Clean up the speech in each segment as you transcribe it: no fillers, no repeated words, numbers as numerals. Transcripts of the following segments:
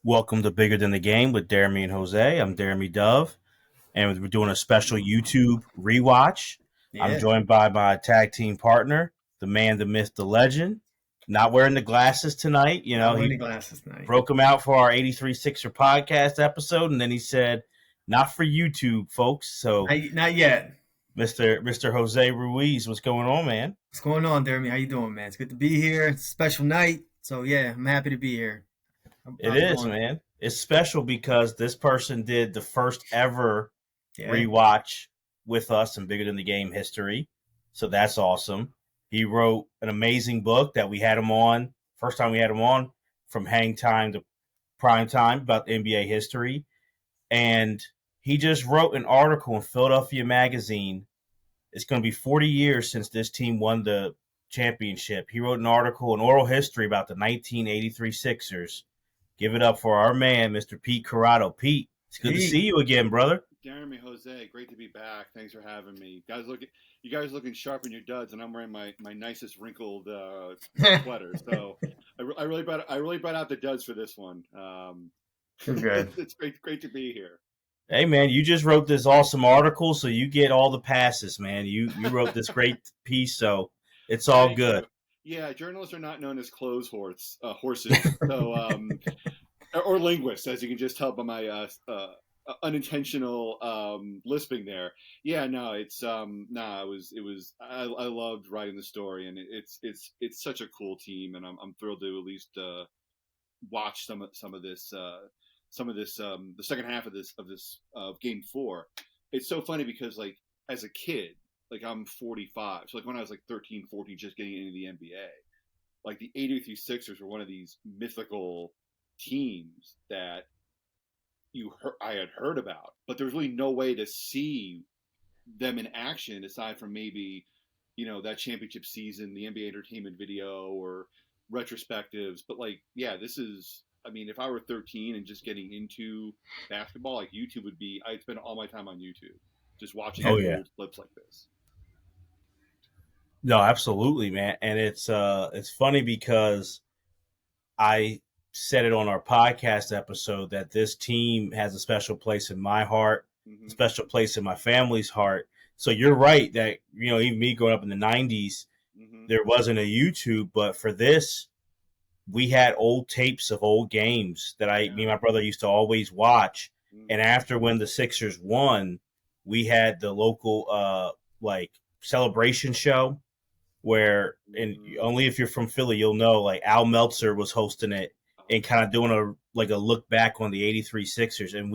Welcome to Bigger Than the Game with Jeremy and Jose. I'm Jeremy Dove, and we're doing a special YouTube rewatch. I'm Yeah, joined by my tag team partner, the man, the myth, the legend. Not wearing the glasses tonight. not wearing He the glasses tonight. broke them out for our 83 Sixer podcast episode, and then he said, not for YouTube, folks. So, Not yet. Mr. Jose Ruiz, what's going on, man? What's going on, Jeremy? How you doing, man? It's good to be here. It's a special night. So, yeah, I'm happy to be here. It How's it is, going? man. It's special because this person did the first ever Yeah. rewatch with us in Bigger Than the Game history. So that's awesome. He wrote an amazing book that we had him on, first time we had him on, from hang time to prime time about NBA history. And he just wrote an article in Philadelphia Magazine. It's going to be 40 years since this team won the championship. He wrote an article, an oral history about the 1983 Sixers. Give it up for our man, Mr. Pete Coratto. Pete, it's good to see you again, brother. Jeremy, Jose, great to be back. Thanks for having me. You guys looking sharp in your duds, and I'm wearing my nicest wrinkled sweater. So I really brought out the duds for this one. Good. It's great to be here. Hey man, you just wrote this awesome article, so you get all the passes, man. You wrote this great piece, so it's all good. Yeah, journalists are not known as clothes horses. So or linguists, as you can just tell by my unintentional lisping there. Yeah, no, it's I loved writing the story, and it's such a cool team, and I'm thrilled to at least watch some of this the second half of this game 4. It's so funny because like as a kid, like I'm 45, so like when I was like 13, 14, just getting into the NBA, like the 83 Sixers were one of these mythical teams that I had heard about, but there's really no way to see them in action aside from maybe that championship season, the NBA Entertainment Video or retrospectives. But like, yeah, this is. I mean, if I were 13 and just getting into basketball, like YouTube would be. I'd spend all my time on YouTube just watching old clips like this. No, absolutely, man. And it's funny because I said it on our podcast episode that this team has a special place in my heart, a special place in my family's heart. So you're right that, even me growing up in the 90s, there wasn't a YouTube, but for this, we had old tapes of old games that me and my brother used to always watch. And after when the Sixers won, we had the local celebration show where, and only if you're from Philly, you'll know, like Al Meltzer was hosting it and kind of doing a look back on the 83 Sixers. And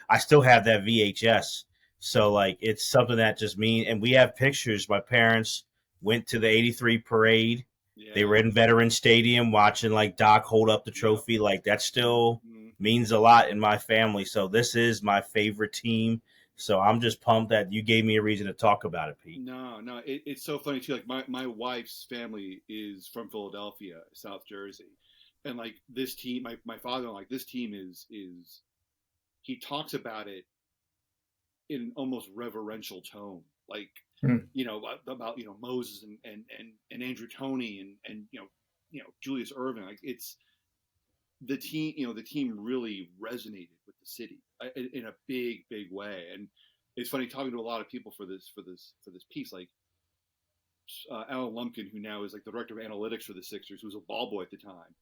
I still have that VHS. So like, it's something that just and we have pictures. My parents went to the 83 parade. Yeah. They were in Veterans Stadium watching like Doc hold up the trophy. Like that still means a lot in my family. So this is my favorite team. So I'm just pumped that you gave me a reason to talk about it, Pete. No, it's so funny too. Like my wife's family is from Philadelphia, South Jersey, and like this team, my father, like this team is he talks about it in an almost reverential tone, like. About Moses and Andrew Toney and Julius Erving. Like it's the team. The team really resonated with the city in a big way. And it's funny talking to a lot of people for this piece. Like Alan Lumpkin, who now is like the director of analytics for the Sixers, who was a ball boy at the time.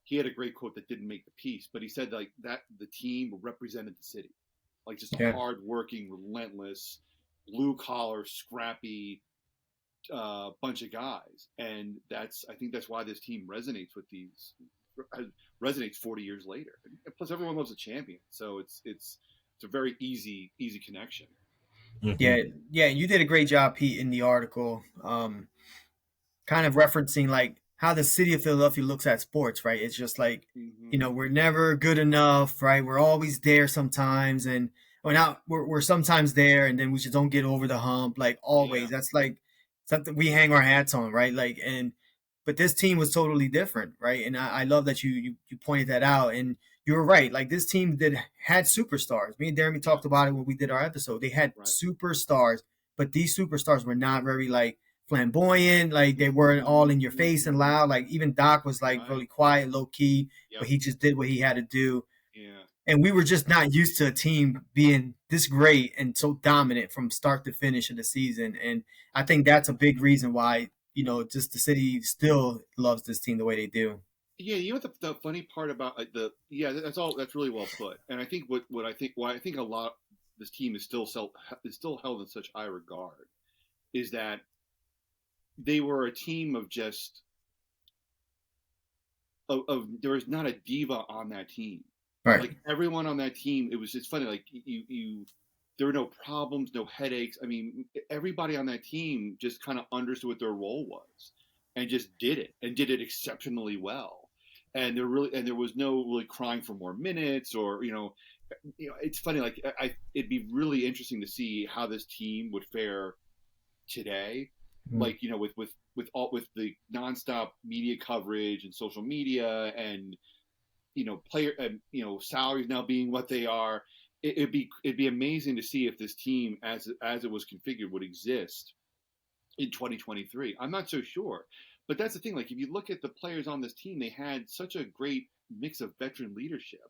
He had a great quote that didn't make the piece, but he said like that the team represented the city, like just a hard-working, relentless, blue-collar, scrappy bunch of guys, and I think that's why this team resonates 40 years later. And plus, everyone loves a champion, so it's a very easy connection. Mm-hmm. Yeah, you did a great job, Pete, in the article, kind of referencing like how the city of Philadelphia looks at sports, right? It's just like we're never good enough, right? We're always there sometimes, and we're sometimes there, and then we just don't get over the hump, like always. Yeah. That's like something we hang our hats on, right? Like, but this team was totally different, right? And I love that you pointed that out, and you were right. Like this team had superstars. Me and Jeremy talked about it when we did our episode. They had superstars, but these superstars were not very like flamboyant. Like they weren't all in your face and loud. Like even Doc was like really quiet, low key, but he just did what he had to do. Yeah. And we were just not used to a team being this great and so dominant from start to finish of the season. And I think that's a big reason why, just the city still loves this team the way they do. Yeah, you know what the funny part about that's really well put. And I think what I think why I think a lot this team is still held in such high regard is that they were a team of just of there was not a diva on that team. Right. Like everyone on that team, it's funny. Like you there were no problems, no headaches. I mean, everybody on that team just kind of understood what their role was and just did it exceptionally well. And there was no really crying for more minutes or it's funny. Like it'd be really interesting to see how this team would fare today, like with the nonstop media coverage and social media and player and salaries now being what they are. It'd be amazing to see if this team as it was configured would exist in 2023. I'm not so sure, but that's the thing. Like if you look at the players on this team, they had such a great mix of veteran leadership.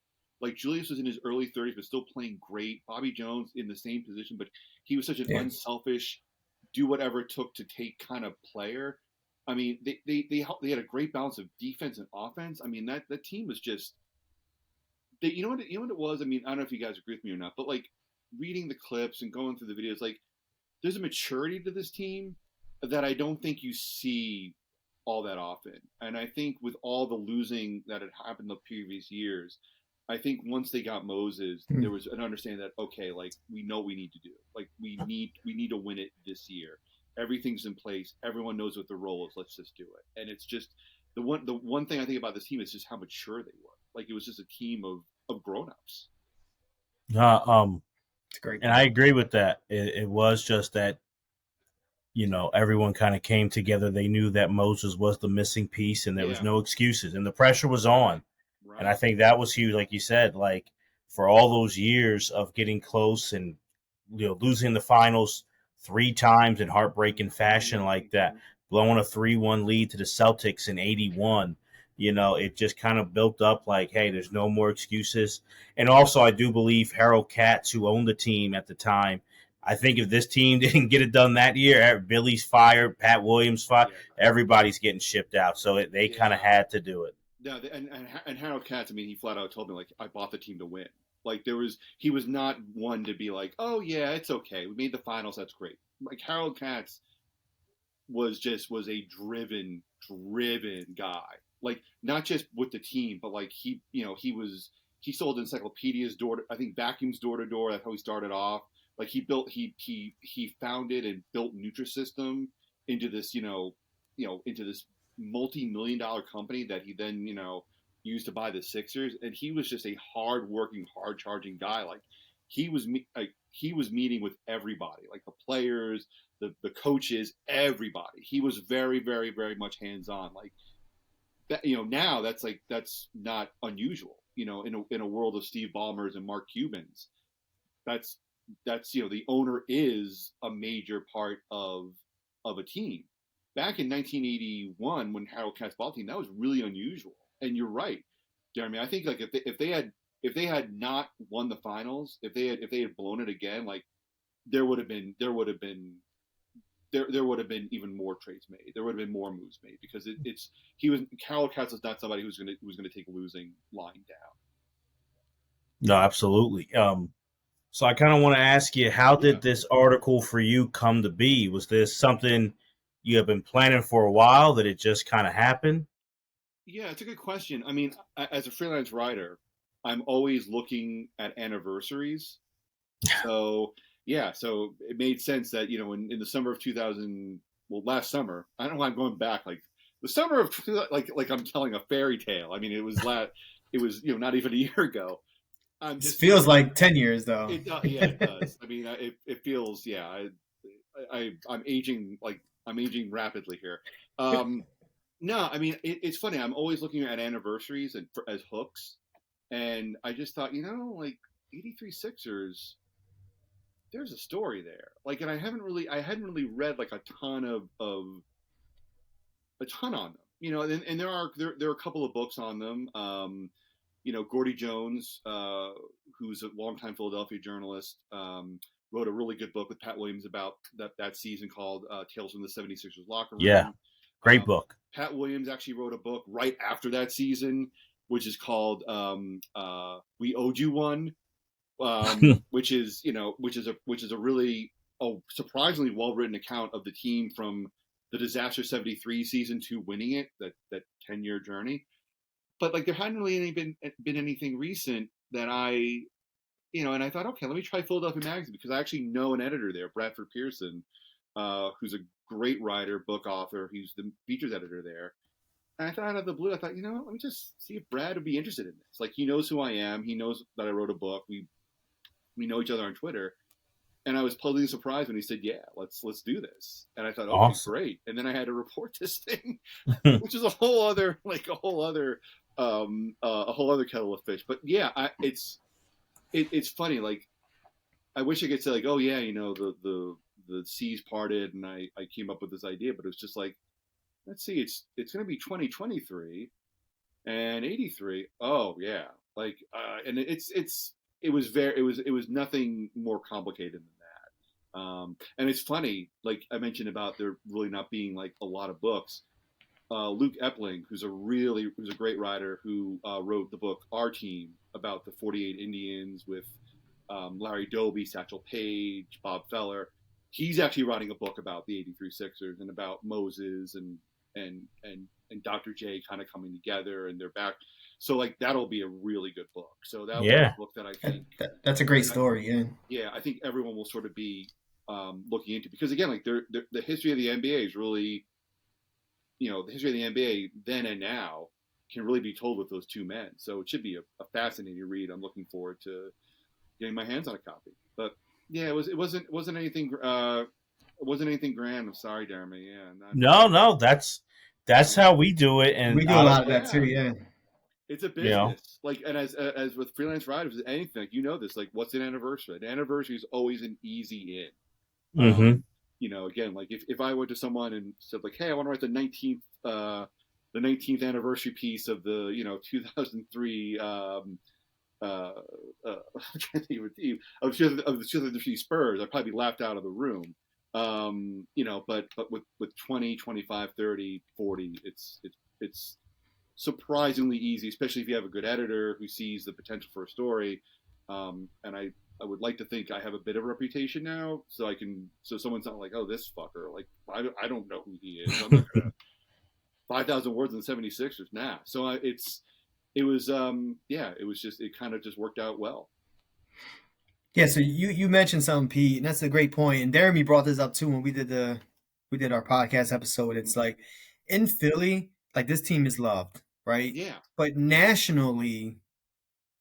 Like Julius was in his early 30s, but still playing great. Bobby Jones in the same position, but he was such an unselfish, do whatever it took to take kind of player. I mean, they had a great balance of defense and offense. I mean, that team was just you know what it was. I mean, I don't know if you guys agree with me or not, but like reading the clips and going through the videos, like there's a maturity to this team that I don't think you see all that often. And I think with all the losing that had happened the previous years, I think once they got Moses, there was an understanding that okay, like we know what we need to do. Like we need to win it this year. Everything's in place. Everyone knows what their role is. Let's just do it. And it's just the one thing I think about this team is just how mature they were. Like it was just a team of grown-ups. It's great. And I agree with that. It was just that everyone kind of came together. They knew that Moses was the missing piece, and there was no excuses, and the pressure was on. Right. And I think that was huge, like you said. Like for all those years of getting close and losing the finals 3 times in heartbreaking fashion like that, blowing a 3-1 lead to the Celtics in '81. It just kind of built up like, hey, there's no more excuses. And also, I do believe Harold Katz, who owned the team at the time, I think if this team didn't get it done that year, Billy's fired, Pat Williams fired, everybody's getting shipped out. So they kind of had to do it. No, and Harold Katz, I mean, he flat out told me, like, I bought the team to win. Like, he was not one to be like, oh, yeah, it's okay. We made the finals. That's great. Like, Harold Katz was a driven guy. Like, not just with the team, but like he sold encyclopedias I think vacuums door to door. That's how he started off. Like he founded and built Nutrisystem into this, into this multi-million-dollar company that he then, used to buy the Sixers. And he was just a hard-working, hard-charging guy. Like he was meeting with everybody, like the players, the coaches, everybody. He was very, very, very much hands-on. Like that, now that's not unusual. In a world of Steve Ballmers and Mark Cubans, that's the owner is a major part of a team. Back in 1981, when Harold Katz bought the team, that was really unusual. And you're right, Jeremy. I think like if they had not won the finals, if they had blown it again, like there would have been even more trades made. There would have been more moves made because Harold Katz is not somebody who's gonna take losing lying down. No, absolutely. So I kind of want to ask you, how did this article for you come to be? Was this something you have been planning for a while that it just kind of happened? Yeah, it's a good question. I mean, as a freelance writer, I'm always looking at anniversaries. So so it made sense that in the summer of 2000, last summer. I don't know why I'm going back, like the summer of like I'm telling a fairy tale. I mean, it was not even a year ago. It feels like 10 years though. It does. I mean, it feels I'm aging rapidly here. No, I mean it's funny. I'm always looking at anniversaries and as hooks, and I just thought, like 83 Sixers. There's a story there. Like, and I hadn't really read like a ton on them. And there are a couple of books on them. Gordy Jones, who's a longtime Philadelphia journalist, wrote a really good book with Pat Williams about that season called Tales from the 76ers Locker Room. Yeah, great book. Pat Williams actually wrote a book right after that season, which is called We Owed You One, which is a really surprisingly well-written account of the team from the disaster 73 season to winning it, that 10-year journey. But like there hadn't really been anything recent that and I thought, okay, let me try Philadelphia Magazine, because I actually know an editor there, Bradford Pearson, who's a great writer, book author. He's the features editor there. And I thought, out of the blue, I thought, let me just see if Brad would be interested in this. Like, he knows who I am. He knows that I wrote a book. We know each other on Twitter. And I was pleasantly surprised when he said, yeah, let's do this. And I thought, okay, awesome. Great. And then I had to report this thing, which is a whole other kettle of fish. But yeah, it's funny. Like, I wish I could say like, oh yeah, the seas parted and I came up with this idea, but it was just like, let's see, it's going to be 2023 and 83. Oh yeah. Like, and it was nothing more complicated than that. And it's funny, like I mentioned about there really not being like a lot of books. Luke Epling, who's a great writer, who wrote the book Our Team about the 48 Indians with Larry Doby, Satchel Paige, Bob Feller. He's actually writing a book about the 83 Sixers and about Moses and Dr. J kind of coming together, and they're back. So like that'll be a really good book. So that'll be a book that I think that's a great story. Yeah, I think everyone will sort of be looking into, because again, like the history of the NBA is really, the history of the NBA then and now can really be told with those two men. So it should be a fascinating read. I'm looking forward to getting my hands on a copy. But yeah, it wasn't anything. It wasn't anything grand. I'm sorry, Jeremy. Yeah. No, that's how we do it, and we do a lot of that too. Yeah. It's a business, like, and as with freelance writers, anything, like, this, like, what's an anniversary? An anniversary is always an easy in. Mm-hmm. Again, like if I went to someone and said like, hey, I want to write the 19th anniversary piece of the 2003 I'm trying to think of a team of the 2003 Spurs, I'd probably be laughed out of the room. But with 20, 25, 30, 40, it's surprisingly easy, especially if you have a good editor who sees the potential for a story. And I would like to think I have a bit of a reputation now, so someone's not like, oh, this fucker, like, I don't know who he is. I'm not gonna 5,000 words in the 76ers. Nah. So it kind of just worked out well. Yeah. So you mentioned something, Pete, and that's a great point. And Jeremy brought this up too when we did our podcast episode. It's like in Philly, like this team is loved, right? Yeah. But nationally,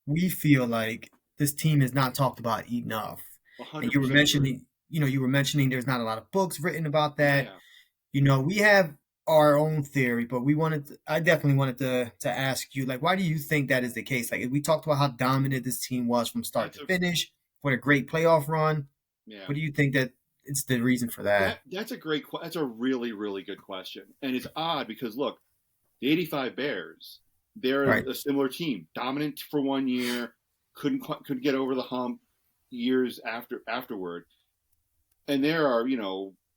we feel like this team is not talked about enough. And you were mentioning there's not a lot of books written about that. Yeah. We have our own theory, but I definitely wanted to ask you, like, why do you think that is the case? Like, we talked about how dominant this team was from start to finish, what a great playoff run. Yeah. What do you think that it's the reason for that? That's a really, really good question. And it's odd because look, the 85 Bears, they're a similar team, dominant for 1 year, couldn't get over the hump years afterward. And there are,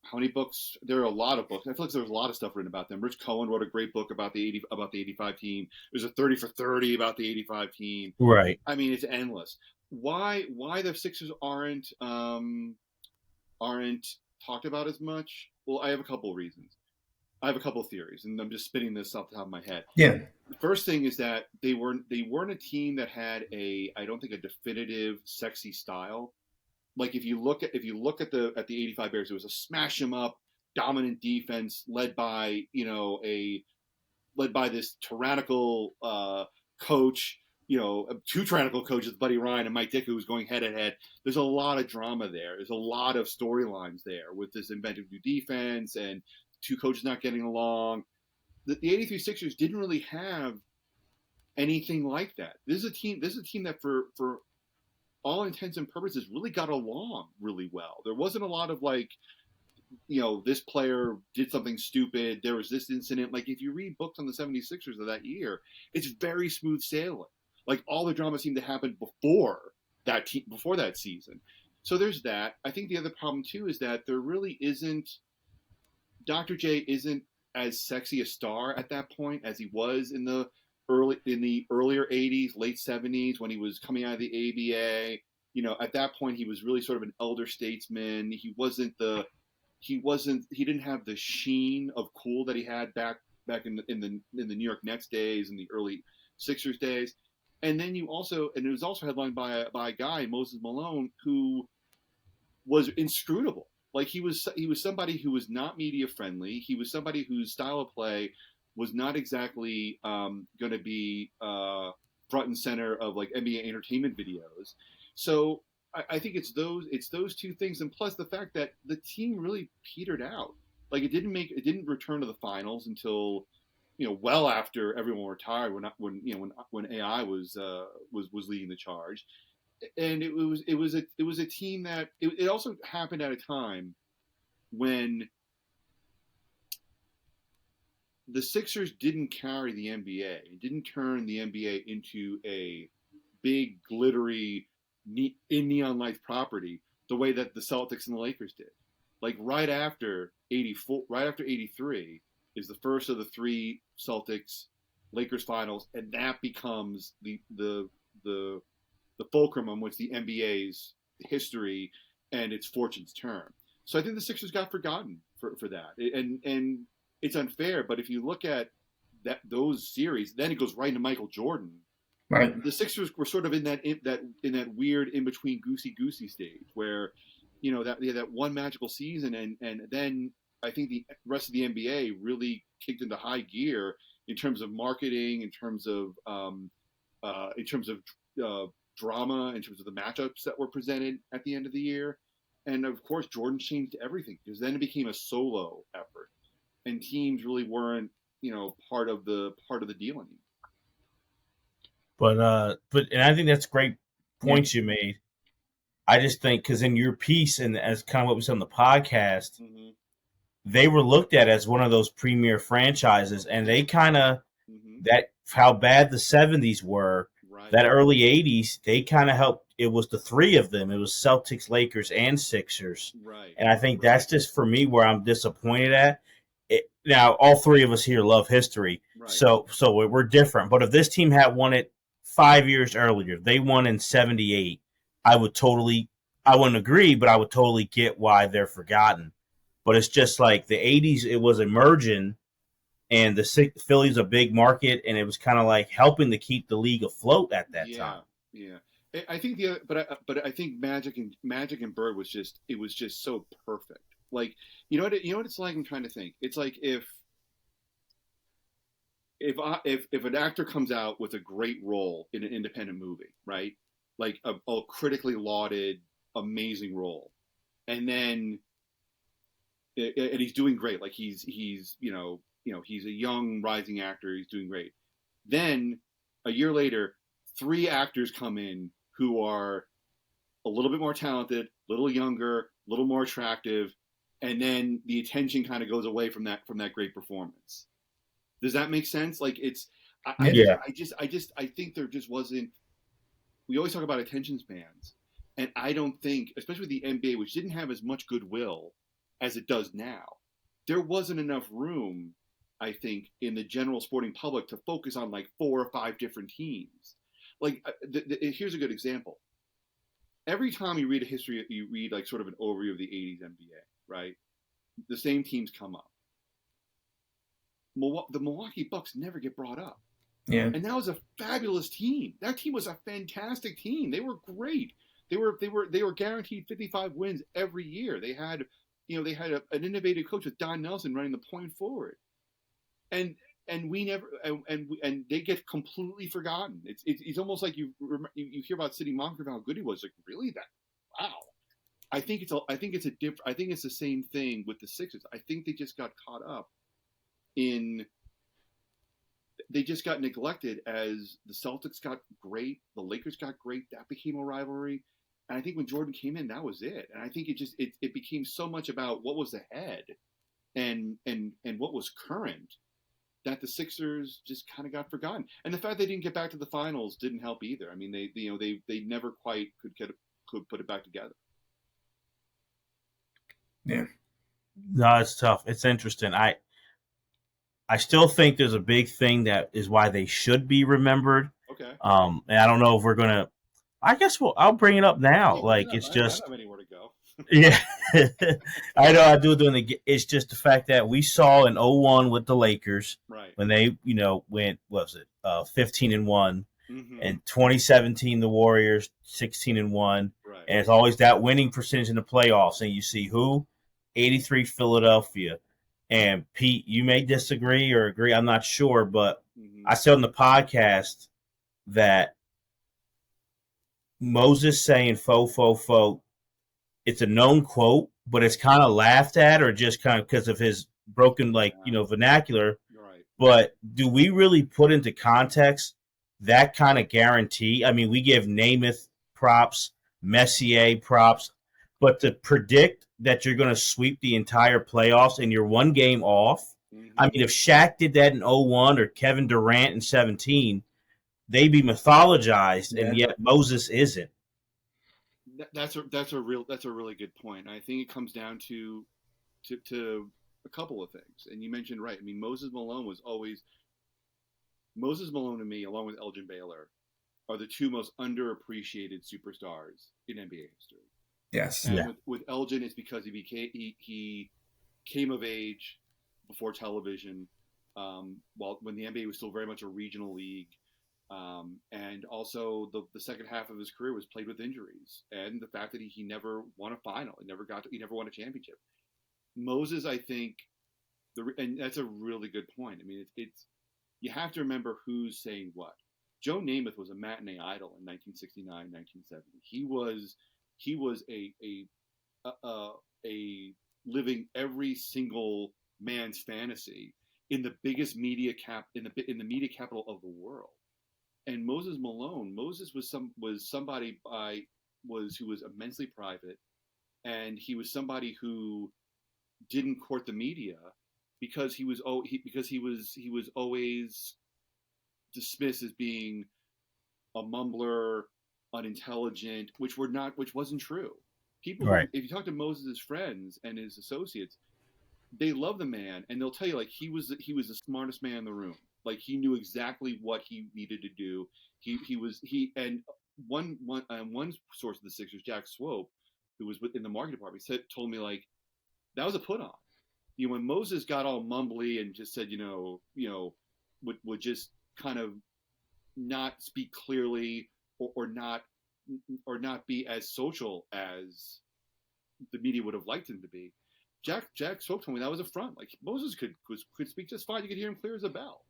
how many books? There are a lot of books. I feel like there's a lot of stuff written about them. Rich Cohen wrote a great book about the 85 team. There's a 30 for 30 about the 85 team. Right. I mean, it's endless. Why the Sixers aren't talked about as much? Well, I have a couple of reasons. I have a couple of theories, and I'm just spinning this off the top of my head. Yeah. The first thing is that they weren't a team that had I don't think a definitive sexy style. Like if you look at the 85 Bears, it was a smash 'em up, dominant defense led by this tyrannical coach. Two tyrannical coaches, Buddy Ryan and Mike Ditka, who's going head to head. There's a lot of drama there. There's a lot of storylines there with this inventive new defense and two coaches not getting along. The 83 Sixers didn't really have anything like that. This is a team that for all intents and purposes really got along really well. There wasn't a lot of like, this player did something stupid. There was this incident. Like if you read books on the 76ers of that year, it's very smooth sailing. Like all the drama seemed to happen before that season. So there's that. I think the other problem too is that there really isn't. Dr. J isn't as sexy a star at that point as he was in the earlier 80s, late 70s when he was coming out of the ABA. You know, at that point he was really sort of an elder statesman. He didn't have the sheen of cool that he had back in the New York Nets days and the early Sixers days. And then it was also headlined by a guy, Moses Malone, who was inscrutable. Like he was somebody who was not media friendly. He was somebody whose style of play was not exactly going to be front and center of like NBA entertainment videos. So I think it's those two things, and plus the fact that the team really petered out. Like it didn't return to the finals until well after everyone retired when AI was leading the charge. And it was a team that it also happened at a time when the Sixers didn't carry the NBA. It didn't turn the NBA into a big glittery in neon lights property the way that the Celtics and the Lakers did. Like right after 83 is the first of the three Celtics Lakers finals, and that becomes the fulcrum on which the NBA's history and its fortunes turn. So I think the Sixers got forgotten for that, and it's unfair. But if you look at those series, then it goes right into Michael Jordan. Right. The Sixers were sort of in that weird in between goosey stage where, that one magical season, and then I think the rest of the NBA really kicked into high gear in terms of marketing, in terms of drama, in terms of the matchups that were presented at the end of the year. And of course, Jordan changed everything because then it became a solo effort, and teams really weren't, part of the deal anymore. But and I think that's great points you made. I just think because in your piece and as kind of what we said on the podcast, they were looked at as one of those premier franchises, and they kind of that how bad the 70s were. Right. That early 80s, they kind of helped. It was the three of them. It was Celtics, Lakers, and Sixers. Right. And I think that's just for me where I'm disappointed at. Now, all three of us here love history, right. So we're different. But if this team had won it 5 years earlier, they won in 78, I wouldn't agree, but I would totally get why they're forgotten. But it's just like the 80s, it was emerging, and the Philly's a big market, and it was kind of like helping to keep the league afloat at that time. Yeah. I think but I think Magic and Bird was just so perfect. Like you know what it's like. I'm trying to think. It's like if an actor comes out with a great role in an independent movie, right? Like a critically lauded, amazing role, and then and he's doing great. Like he's he's a young rising actor. He's doing great. Then a year later, 3 actors come in who are a little bit more talented, a little younger, a little more attractive, and then the attention kind of goes away from that great performance. Does that make sense? Like I think there just wasn't. We always talk about attention spans, and I don't think, especially with the NBA, which didn't have as much goodwill as it does now, there wasn't enough room, I think, in the general sporting public to focus on like 4 or 5 different teams. Like, here's a good example. Every time you read you read like sort of an overview of the 80s NBA, right? The same teams come up. The Milwaukee Bucks never get brought up. Yeah. And that was a fabulous team. That team was a fantastic team. They were great. They were guaranteed 55 wins every year. They had an innovative coach with Don Nelson running the point forward. And we never and they get completely forgotten. It's almost like you hear about Sidney Moncrief, how good he was. Like, really? Wow. I think it's the same thing with the Sixers. I think they just got caught up they just got neglected as the Celtics got great, the Lakers got great. That became a rivalry. And I think when Jordan came in, that was it. And I think it became so much about what was ahead and what was current that the Sixers just kind of got forgotten. And the fact they didn't get back to the finals didn't help either. I mean, they never quite could put it back together. Yeah. No, it's tough. It's interesting. I still think there's a big thing that is why they should be remembered. Okay. And I don't know if we're gonna. I guess I'll bring it up now. It's just. I don't have anywhere to go. Yeah, I know I do it during it's just the fact that we saw in 01 with the Lakers, right, when they, went, what was it, 15-1, and 2017 the Warriors 16-1, right, and it's always that winning percentage in the playoffs, and you see who, 83 Philadelphia, and Pete, you may disagree or agree, I'm not sure, but I said on the podcast that Moses saying faux, faux, faux, it's a known quote, but it's kind of laughed at or just kind of because of his broken, vernacular. right. But do we really put into context that kind of guarantee? I mean, we give Namath props, Messier props, but to predict that you're going to sweep the entire playoffs and you're one game off. I mean, if Shaq did that in 01 or Kevin Durant in 17, they'd be mythologized, and yet Moses isn't. That's a really good point. I think it comes down to a couple of things. And you mentioned, right, I mean, Moses Malone to me, along with Elgin Baylor, are the two most underappreciated superstars in NBA history. Yes. And with Elgin, it's because he came of age before television, when the NBA was still very much a regional league. And also the second half of his career was played with injuries, and the fact that he never won a final, he never won a championship. Moses, I think, and that's a really good point. I mean, it's you have to remember who's saying what. Joe Namath was a matinee idol in 1969, 1970. He was a living every single man's fantasy in the biggest media in the media capital of the world. And Moses Malone, was somebody who was immensely private, and he was somebody who didn't court the media because he was always dismissed as being a mumbler, unintelligent, which wasn't true. People, right. If you talk to Moses' friends and his associates, they love the man, and they'll tell you he was the smartest man in the room. Like, he knew exactly what he needed to do. And one source of the Sixers, Jack Swope, who was in the marketing department, told me that was a put on. When Moses got all mumbly and just said, would just kind of not speak clearly or not be as social as the media would have liked him to be. Jack Swope told me that was a front. Like, Moses could speak just fine. You could hear him clear as a bell.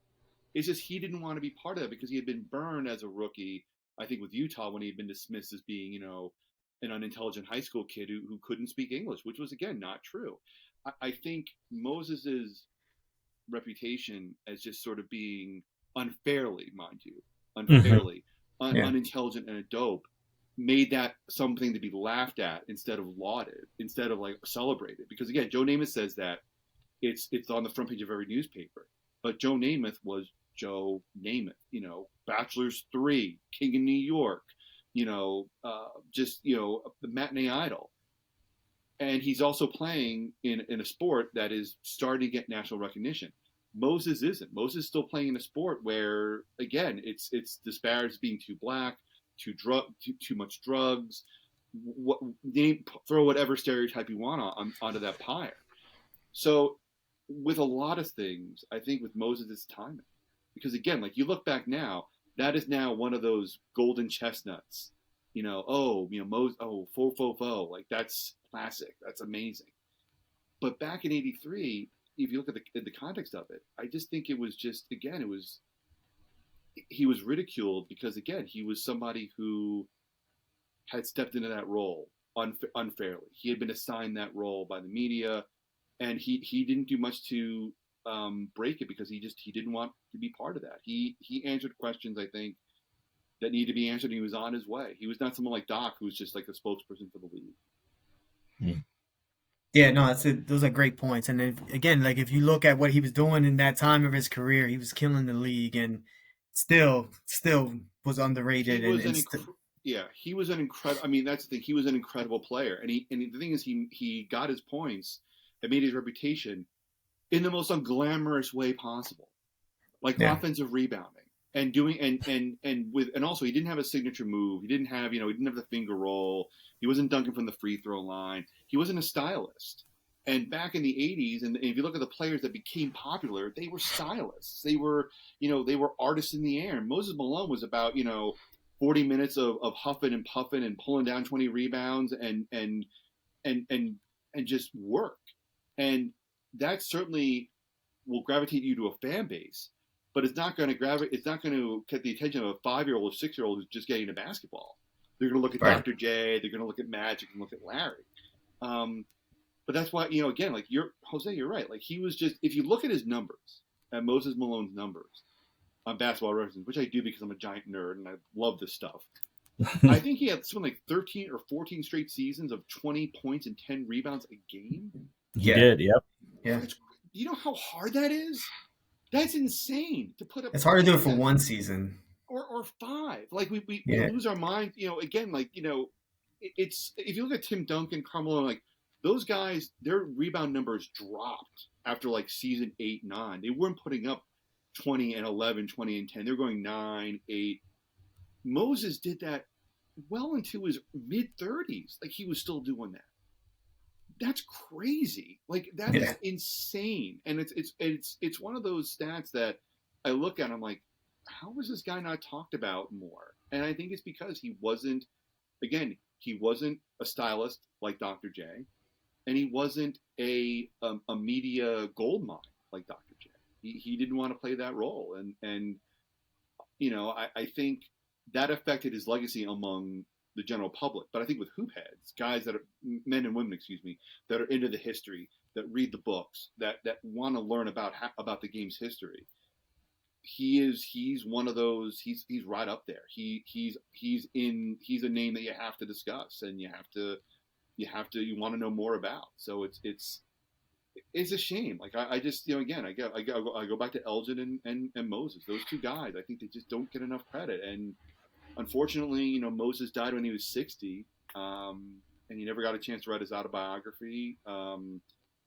It's just he didn't want to be part of that because he had been burned as a rookie, I think, with Utah, when he had been dismissed as being, an unintelligent high school kid who couldn't speak English, which was, again, not true. I think Moses's reputation as just sort of being unfairly, unintelligent and a dope, made that something to be laughed at instead of lauded, instead of celebrated. Because again, Joe Namath says that it's on the front page of every newspaper. But Joe Namath was Joe Namath, Bachelor's 3, King of New York, the matinee idol. And he's also playing in a sport that is starting to get national recognition. Moses isn't. Moses is still playing in a sport where, again, it's disparaged as being too black, too much drugs. Throw whatever stereotype you want onto that pyre. So, with a lot of things, I think with Moses, it's timing. Because again, you look back now, that is now one of those golden chestnuts. Moses, faux, faux, faux. That's classic. That's amazing. But back in '83, if you look at the context of it, I just think it was just, again, he was ridiculed because, again, he was somebody who had stepped into that role unfairly. He had been assigned that role by the media, and he didn't do much to break it because he didn't want to be part of that. He answered questions, I think, that needed to be answered, and he was on his way. He was not someone like Doc, who was just like a spokesperson for the league. Yeah, no, those are great points. And then, again, like if you look at what he was doing in that time of his career, he was killing the league and still was He underrated was he was an incredible. I mean, that's the thing. He was an incredible player, and the thing is, he got his points and made his reputation in the most unglamorous way possible, like yeah, offensive rebounding and doing and also he didn't have a signature move. He didn't have he didn't have the finger roll. He wasn't dunking from the free throw line. He wasn't a stylist. And back in the 80s, and if you look at the players that became popular, they were stylists. They were artists in the air. And Moses Malone was about 40 minutes of huffing and puffing and pulling down 20 rebounds and and and just work. And that certainly will gravitate you to a fan base, but it's not going to gravitate. It's not going to get the attention of a 5-year-old or 6-year-old who's just getting into basketball. They're going to look at right. Dr. J. They're going to look at Magic and look at Larry. But that's why again, like Jose, you're right. Like he was just if you look at his numbers, at Moses Malone's numbers on Basketball Reference, which I do because I'm a giant nerd and I love this stuff. I think he had something like 13 or 14 straight seasons of 20 points and 10 rebounds a game. He did, yep. Yeah. You know how hard that is? That's insane to put up. It's hard to do it for one season. Or 5. Like we lose our mind, again, like, it's if you look at Tim Duncan, Carmelo, like those guys, their rebound numbers dropped after like season 8, 9. They weren't putting up 20 and 11, 20 and 10. They're going 9, 8. Moses did that well into his mid 30s. Like he was still doing that. That's crazy. Like that is insane. And it's one of those stats that I look at. I'm like, how was this guy not talked about more? And I think it's because he wasn't a stylist like Dr. J, and he wasn't a media gold mine like Dr. J. He didn't want to play that role, and I think that affected his legacy among the general public. But I think with hoop heads, guys that are men and women, that are into the history, that read the books, that want to learn about the game's history, he's one of those. He's right up there. He's a name that you have to discuss, and you want to know more about. So it's a shame. Like I just again I go back to Elgin and Moses. Those two guys, I think they just don't get enough credit. And unfortunately, Moses died when he was 60, and he never got a chance to write his autobiography.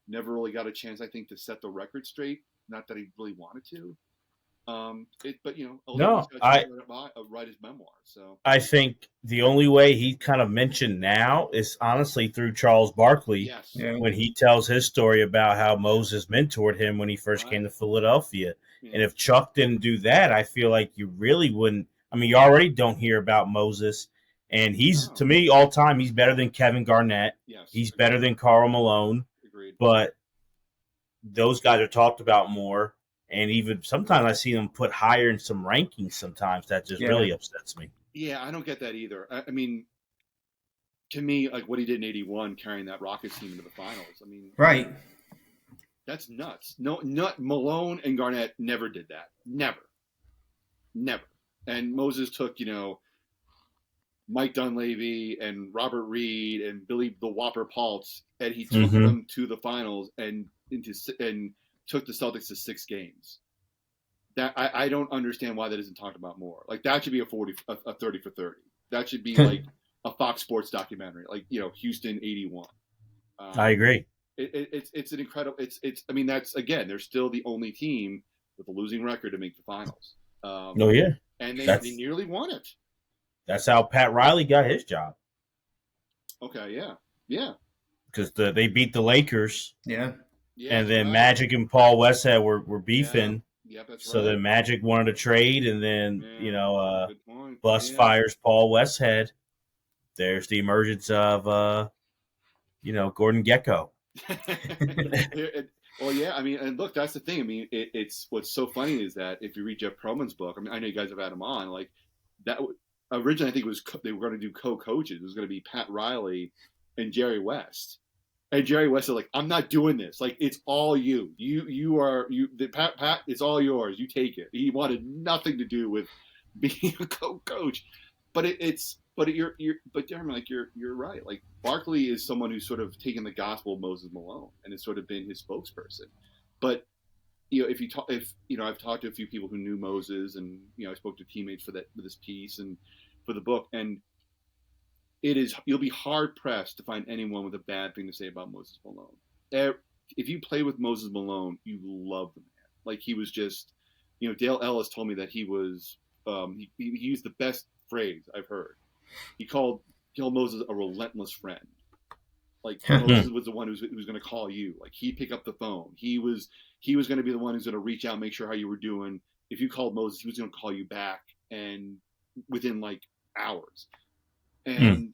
Never really got a chance, I think, to set the record straight. Not that he really wanted to. No, I write his memoir. So I think the only way he kind of mentioned now is honestly through Charles Barkley when he tells his story about how Moses mentored him when he first came to Philadelphia. Yeah. And if Chuck didn't do that, I feel like you really wouldn't. I mean, you already don't hear about Moses, and he's to me all time. He's better than Kevin Garnett. Yes, he's better than Karl Malone. Agreed. But those guys are talked about more. And even sometimes I see them put higher in some rankings sometimes. That just really upsets me. Yeah, I don't get that either. I mean, to me, like what he did in 81, carrying that Rockets team into the finals. I mean, right. That's nuts. Malone and Garnett never did that. Never. And Moses took, Mike Dunleavy and Robert Reed and Billy the Whopper Paltz, and he took them to the finals and took the Celtics to 6 games. That I don't understand why that isn't talked about more. Like that should be a 30 for 30. That should be like a Fox Sports documentary, like Houston 81. I agree. It's an incredible. I mean, that's again, they're still the only team with a losing record to make the finals. And they nearly won it. That's how Pat Riley got his job. Okay, yeah. Because they beat the Lakers. Yeah. And then Magic and Paul Westhead were beefing. Yeah. Yep, that's so right. then Magic wanted to trade, and then Bus fires Paul Westhead. There's the emergence of Gordon Gekko. Well, yeah. I mean, and look, that's the thing. I mean, it's what's so funny is that if you read Jeff Pearlman's book, I mean, I know you guys have had him on. Like that originally, I think they were going to do co-coaches. It was going to be Pat Riley and Jerry West. And Jerry West said, like, I'm not doing this. Like, it's all you. Pat, it's all yours. You take it. He wanted nothing to do with being a co-coach. But it's But Jeremy, like you're right. Like Barkley is someone who's sort of taken the gospel of Moses Malone and has sort of been his spokesperson. But if I've talked to a few people who knew Moses, and I spoke to teammates for this piece and for the book, and you'll be hard pressed to find anyone with a bad thing to say about Moses Malone. If you play with Moses Malone, you love the man. Like he was just, Dale Ellis told me that he was, he used the best phrase I've heard. He called Moses a relentless friend. Like Moses was the one who was going to call you. Like he'd pick up the phone. He was going to be the one who's going to reach out, make sure how you were doing. If you called Moses, he was going to call you back, and within like hours. And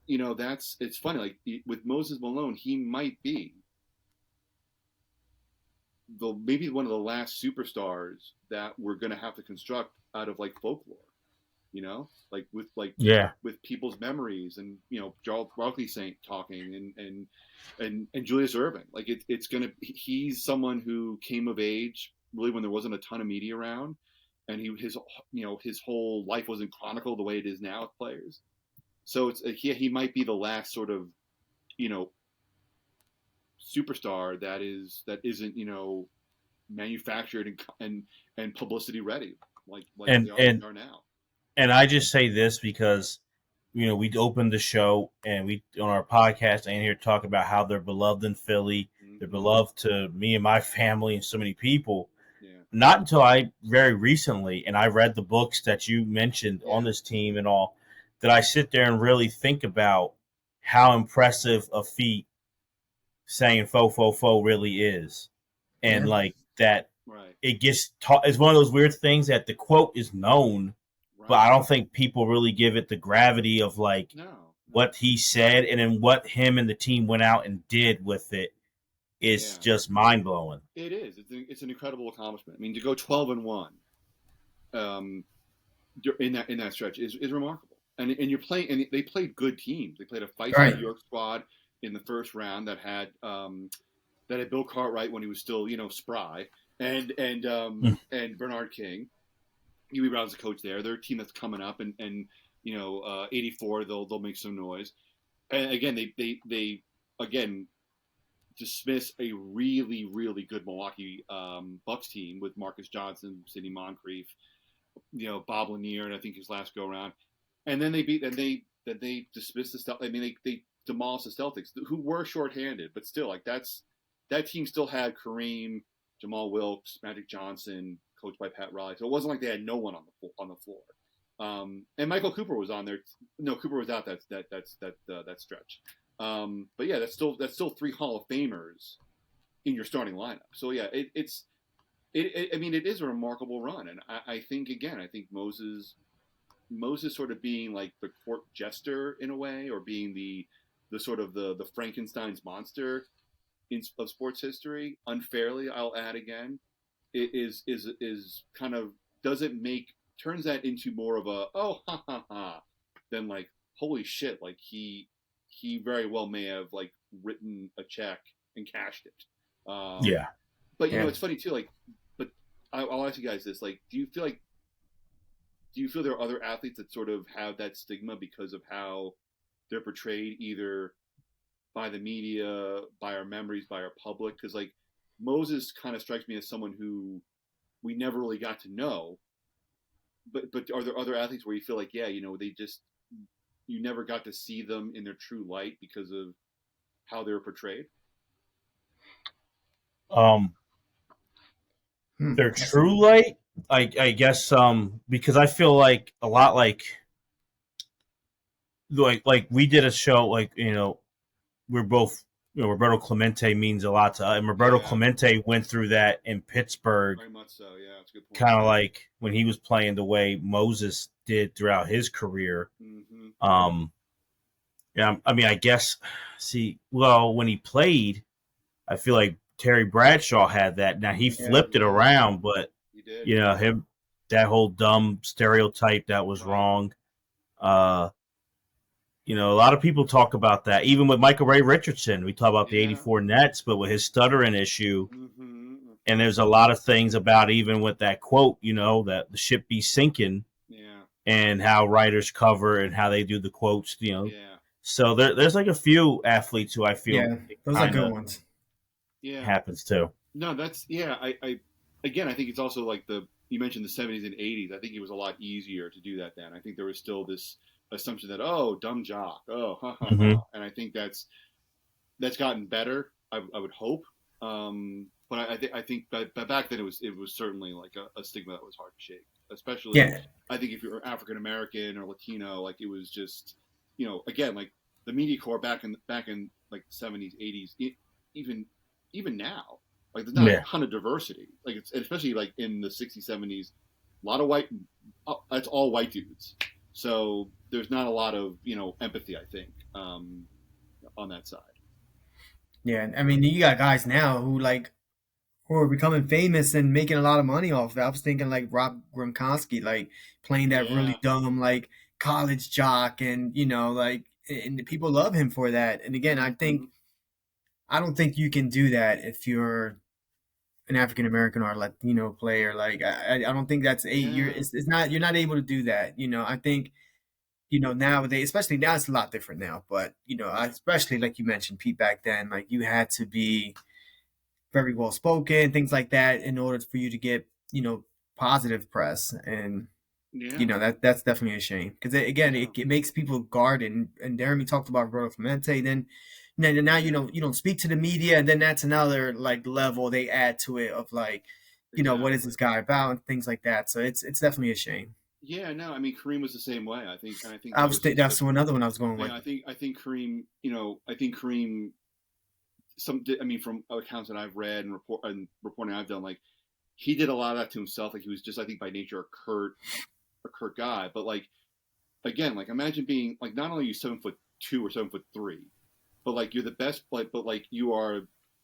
it's funny. Like with Moses Malone, he might be maybe one of the last superstars that we're going to have to construct out of like folklore. Like with people's memories, and Charles Barkley talking, and Julius Erving. Like he's someone who came of age really when there wasn't a ton of media around, and his whole life wasn't chronicled the way it is now with players. So it's he might be the last sort of superstar that isn't manufactured and publicity ready like they are now. And I just say this because, we opened the show and we on our podcast and here talk about how they're beloved in Philly. Mm-hmm. They're beloved to me and my family and so many people. Yeah. Not until I very recently, and I read the books that you mentioned on this team and all, that I sit there and really think about how impressive a feat saying "fo fo fo" really is, and like that. Right. It gets taught. It's one of those weird things that the quote is known. But I don't think people really give it the gravity of what he said, and then what him and the team went out and did with it is just mind blowing. It is. It's an incredible accomplishment. I mean, to go 12-1 in that stretch is remarkable. And you're playing, and they played good teams. They played a feisty New York squad in the first round that had Bill Cartwright when he was still spry, and Bernard King. Huey Brown's the coach there. They're a team that's coming up, and 84 they'll make some noise. And again, they dismiss a really, really good Milwaukee Bucks team with Marcus Johnson, Sidney Moncrief, Bob Lanier, and I think his last go around. And then they dismiss the Celtics. I mean, they demolished the Celtics, who were shorthanded, but still, like that team still had Kareem, Jamal Wilkes, Magic Johnson, coached by Pat Riley. So it wasn't like they had no one on the floor. And Michael Cooper was on there. No, Cooper was out that stretch. But yeah, that's still 3 Hall of Famers in your starting lineup. So yeah, it is a remarkable run, and I think Moses sort of being like the court jester in a way, or being the sort of the Frankenstein's monster of sports history, unfairly, I'll add again, is kind of turns that into more of a oh ha ha ha than like holy shit, like he very well may have like written a check and cashed it. But it's funny too, like, but I'll ask you guys this, like, do you feel there are other athletes that sort of have that stigma because of how they're portrayed, either by the media, by our memories, by our public? Because like Moses kind of strikes me as someone who we never really got to know. But are there other athletes where you feel like, you never got to see them in their true light because of how they were portrayed? Their true light, I guess, because I feel like a lot like we did a show, like, we're both, Roberto Clemente means a lot to us. And Roberto Clemente went through that in Pittsburgh. Very much so, yeah. That's a good point. Kind of like when he was playing the way Moses did throughout his career. Mm-hmm. I mean, I guess, when he played, I feel like Terry Bradshaw had that. Now, he flipped it around, but, he did. Him, that whole dumb stereotype that was wrong. A lot of people talk about that. Even with Michael Ray Richardson, we talk about the 84 Nets, but with his stuttering issue. Mm-hmm. And there's a lot of things about, even with that quote, that the ship be sinking. Yeah. and how writers cover and how they do the quotes. Yeah. So there's like a few athletes who I feel Yeah, it those are kind good of ones. Yeah. happens to. No, that's yeah. I again, I think it's also like you mentioned the 70s and 80s. I think it was a lot easier to do that then. I think there was still this assumption that dumb jock, ha ha Hmm. ha, and I think that's gotten better. I would hope, but I think but back then it was certainly like a stigma that was hard to shake. Especially, Yeah, I think if you're African American or Latino, like it was just again like the media corps back in like the 70s 80s even even now, like there's not a Yeah. ton of diversity, like it's especially like in the 60s 70s, a lot of white, that's all white dudes, so there's not a lot of empathy, I think, on that side. yeah. I mean, you got guys now who are becoming famous and making a lot of money off of it. I was thinking like Rob Gronkowski, like playing that Yeah. really dumb like college jock, and and people love him for that. And again, Mm-hmm. I don't think you can do that if you're an African American or a Latino player. Like I don't think that's Yeah. it's not, you're not able to do that. I think nowadays, especially now, it's a lot different now. But Right. especially like you mentioned, Pete, back then, like you had to be very well spoken, things like that, in order for you to get positive press. And Yeah. that's definitely a shame, because again, Yeah. it makes people guarded. And Jeremy talked about Roberto Clemente. Then now Yeah. you don't speak to the media, and then that's another like level they add to it of like, what is Exactly. this guy about and things like that. So it's definitely a shame. Yeah. No, I mean Kareem was the same way. I think, and I think I that was was his. that's another one I was going with. I think Kareem. I think Kareem. I mean, from accounts that I've read and reporting I've done, like he did a lot of that to himself. Like he was just, I think, by nature a curt guy. But like again, like imagine being like not only are you 7'2" or 7'3", but like you're the best, like but like you are,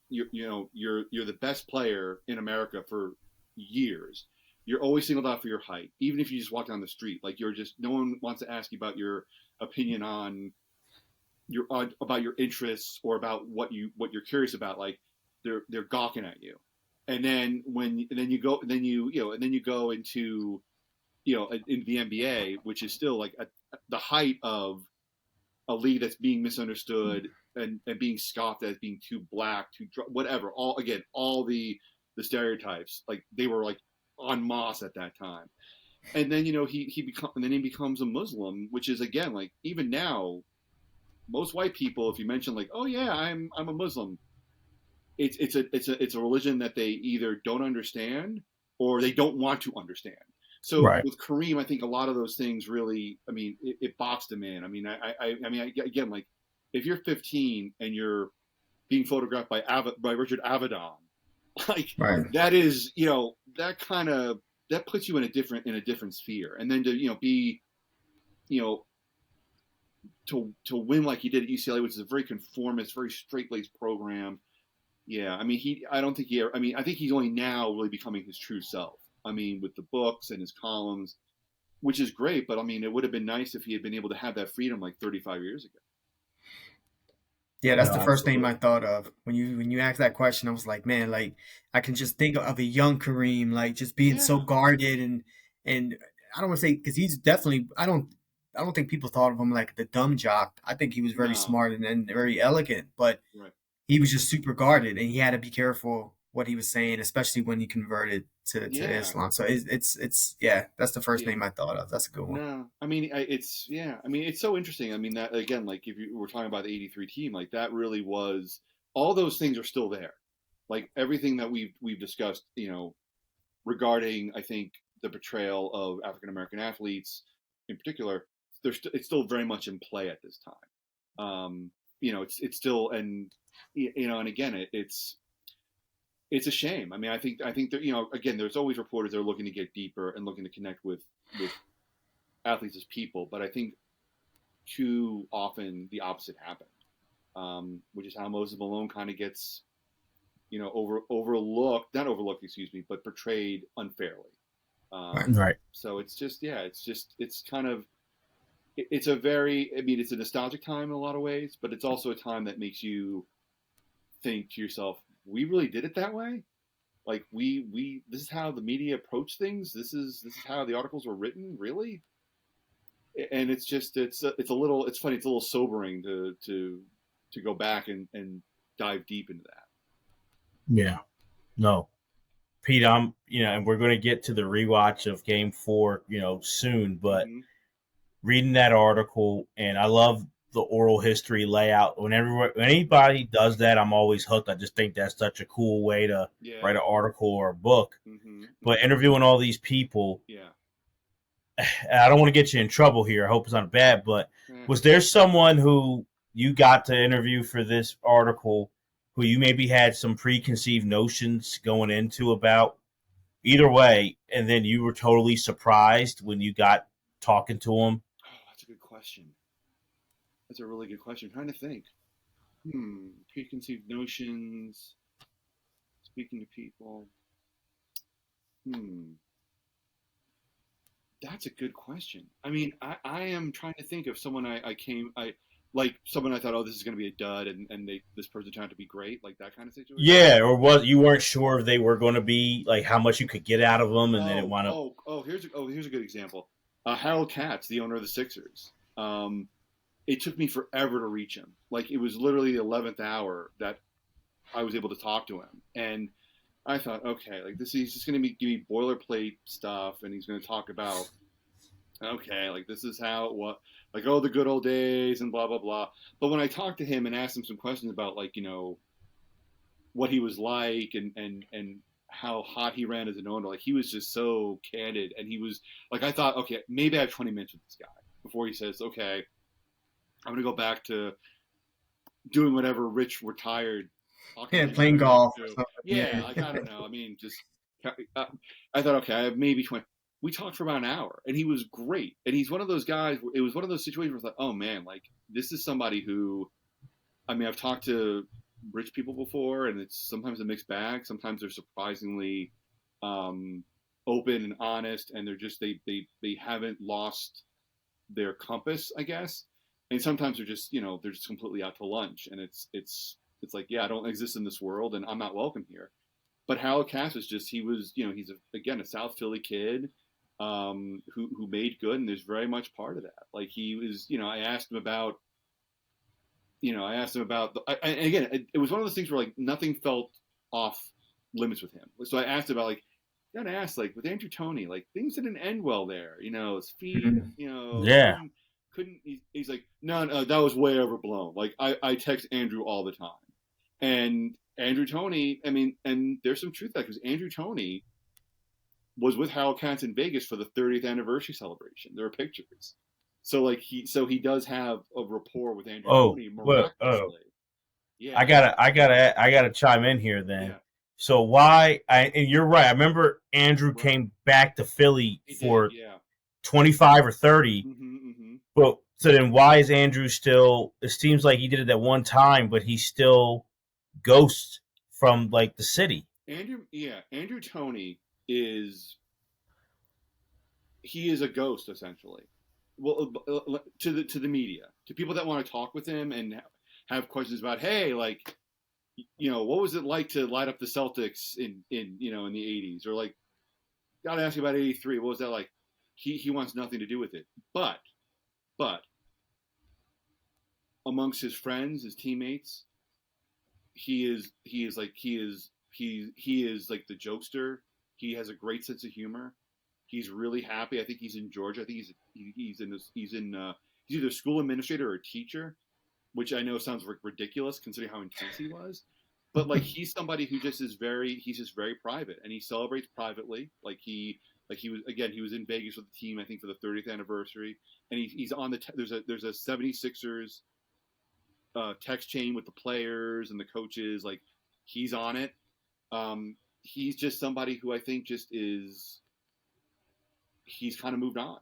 you're the best player in America for years. You're always singled out for your height, even if you just walk down the street. Like you're just, no one wants to ask you about your opinion on your about your interests or about what you're curious about. Like they're gawking at you. And then and then you go and then you go into into the NBA, which is still like the height of a league that's being misunderstood and being scoffed at as being too black, too whatever. All the stereotypes, like they were like en masse at that time. And then he becomes a Muslim, which is again like even now most white people, if you mention like, oh yeah, I'm a Muslim, it's a religion that they either don't understand or they don't want to understand. So Right. with Kareem, I think a lot of those things really, I mean, it boxed him in. I mean, again, like if you're 15 and you're being photographed by Richard Avedon, like Right. that is, that kind of that puts you in a different sphere. And then to be, you know, to win like he did at UCLA, which is a very conformist, very straight laced program. Yeah, I mean, I don't think I mean, I think he's only now really becoming his true self. I mean, with the books and his columns, which is great. But I mean, it would have been nice if he had been able to have that freedom like 35 years ago. Yeah, that's No, the first name I absolutely. thought of when you asked that question. I was like, man, like I can just think of a young Kareem, like just being so Yeah, guarded. And I don't want to say, because he's definitely, I don't think people thought of him like the dumb jock. I think he was very no, smart and very elegant, but right. he was just super guarded, and he had to be careful what he was saying, especially when he converted to Yeah, Islam. So it's yeah, that's the first yeah. name I thought of. That's a good one. No, I mean, it's yeah. I mean, it's so interesting. I mean, that again, like if you were talking about the '83 team, like that really was all those things are still there. Like everything that we've discussed, regarding, I think, the portrayal of African American athletes in particular, it's still very much in play at this time. It's still, and and again, it's a shame. I mean, I think that again, there's always reporters that are looking to get deeper and looking to connect with athletes as people, but I think too often the opposite happened, which is how Moses Malone kind of gets overlooked, not overlooked, excuse me, but portrayed unfairly. Right. Right. So it's just, yeah, it's kind of, it's a very, I mean, it's a nostalgic time in a lot of ways, but it's also a time that makes you think to yourself, we really did it that way. Like this is how the media approach things. This is how the articles were written. Really? and it's just it's a little it's funny, it's a little sobering to go back and dive deep into that. Yeah. No. Pete, and we're going to get to the rewatch of Game 4, soon, but reading that article, and I love the oral history layout. When anybody does that, I'm always hooked. I just think that's such a cool way to write an article or a book. But interviewing all these people, I don't want to get you in trouble here. I hope it's not bad, but was there someone who you got to interview for this article who you maybe had some preconceived notions going into about? Either way, and then you were totally surprised when you got talking to him? Oh, that's a good question. That's a really good question. I'm trying to think. Preconceived notions, speaking to people. That's a good question. I mean, I am trying to think of someone like someone I thought, oh, this is going to be a dud, and this person turned out to be great, like that kind of situation. Yeah, or you weren't sure if they were going to be like how much you could get out of them, and then it wound up. Here's a good example. Harold Katz, the owner of the Sixers. It took me forever to reach him. Like it was literally the 11th hour that I was able to talk to him, and I thought, okay, like he's just going to give me boilerplate stuff, and he's going to talk about, okay, like this is how it was, like, oh, the good old days and blah blah blah. But when I talked to him and asked him some questions about, like, what he was like and how hot he ran as an owner, like he was just so candid, and he was like, I thought, okay, maybe I have 20 minutes with this guy before he says, okay, I'm going to go back to doing whatever rich retired. Playing golf. Yeah, like I don't know. I mean, just I thought, okay, I have maybe 20. We talked for about an hour, and he was great. And he's one of those guys. It was one of those situations where I thought, oh man, like this is somebody who, I mean, I've talked to rich people before, and it's sometimes a mixed bag. Sometimes they're surprisingly open and honest, and they're just they haven't lost their compass, I guess. And sometimes they're just they're just completely out to lunch, and it's like, yeah, I don't exist in this world, and I'm not welcome here. But Harold Cass was just, he's again a South Philly kid who made good, and there's very much part of that. Like he was, I asked him about, and again, it was one of those things where like nothing felt off limits with him. So I asked about like, you gotta ask, like with Andrew Toney, like things didn't end well there. His feet, yeah. Couldn't he's like, no, that was way overblown. Like I text Andrew all the time. And Andrew Toney, I mean, and there's some truth to that because Andrew Toney was with Harold Katz in Vegas for the 30th anniversary celebration. There are pictures. So like he does have a rapport with Andrew Toney miraculously. Yeah. I gotta chime in here then. Yeah. So and you're right. I remember Andrew came back to Philly for 25 or 30. But so then why is Andrew still, it seems like he did it at one time, but he's still ghost from like the city. Andrew Toney is a ghost essentially. Well, to the media, to people that want to talk with him and have questions about, hey, like, what was it like to light up the Celtics in the 80s, or like, gotta ask you about 83. What was that like? He wants nothing to do with it, but amongst his friends, his teammates, he is like the jokester. He has a great sense of humor. He's really happy. I think he's in Georgia. I think he's either a school administrator or a teacher, which I know sounds ridiculous considering how intense he was. But like he's somebody who just is he's just very private, and he celebrates privately. He was in Vegas with the team, I think, for the 30th anniversary, and he's on there's a 76ers text chain with the players and the coaches. Like he's on it. He's just somebody who I think he's kind of moved on,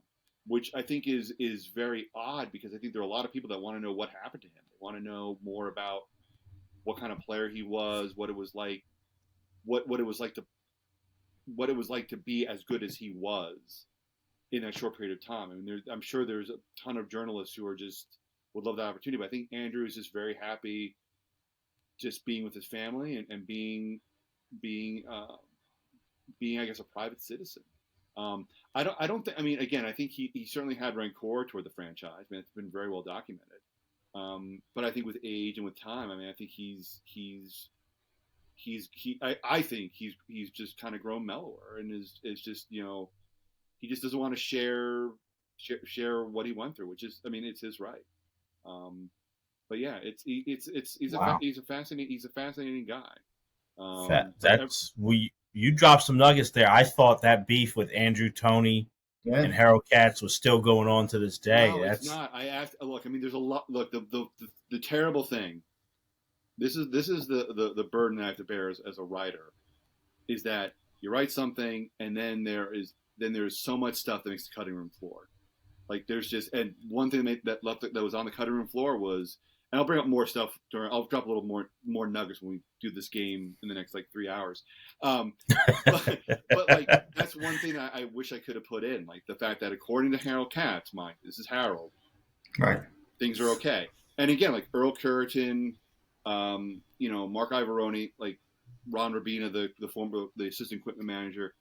which I think is very odd, because I think there are a lot of people that want to know what happened to him. They want to know more about what kind of player he was, what it was like, what it was like to be as good as he was in that short period of time. I mean, I'm sure there's a ton of journalists who would love that opportunity, but I think Andrew is just very happy just being with his family and being I guess a private citizen. I don't think. I mean, again, I think he certainly had rancor toward the franchise. I mean, it's been very well documented. But I think with age and with time, I mean, I think I think he's just kind of grown mellower and is just he just doesn't want to share what he went through, which is, I mean, it's his right. But yeah, he's a fascinating guy. You dropped some nuggets there. I thought that beef with Andrew Toney and Harold Katz was still going on to this day. No, it's not. I asked. Look, I mean, there's a lot. Look, the terrible thing. This is the burden I have to bear as a writer, is that you write something and then there's so much stuff that makes the cutting room floor. Like there's just, and one thing that was on the cutting room floor was, and I'll bring up more stuff I'll drop a little more nuggets when we do this game in the next like 3 hours. But like that's one thing I wish I could have put in, like the fact that according to Harold Katz, this is Harold, right? Things are okay. And again, like Earl Curitan, Mark Ivoroni, like Ron Rabina, the assistant equipment manager,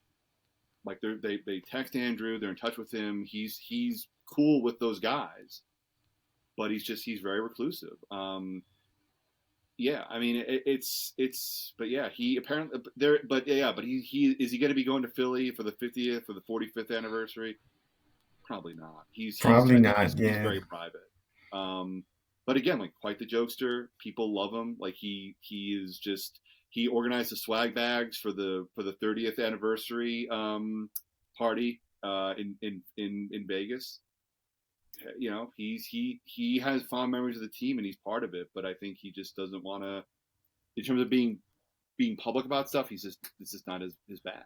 like they text Andrew, they're in touch with him. He's cool with those guys, but he's very reclusive. Yeah, I mean but yeah, he apparently there, but he is he going to be going to Philly for the 50th or the 45th anniversary? Probably not. He's very private. But again, like quite the jokester. People love him. Like he organized the swag bags for the 30th anniversary party in Vegas. He has fond memories of the team and he's part of it, but I think he just doesn't want to, in terms of being public about stuff, it's just not his bag.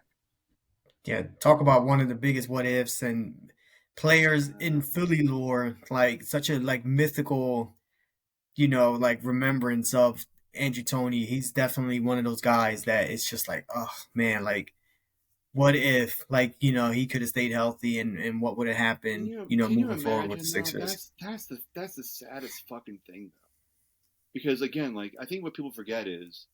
Yeah, talk about one of the biggest what ifs and players in Philly lore, like such a like mythical, like remembrance of Andrew Toney. He's definitely one of those guys that it's just like, oh man, like what if, like, he could have stayed healthy and what would have happened, moving forward with the Sixers. That's the saddest fucking thing though. Because again, like I think what people forget is,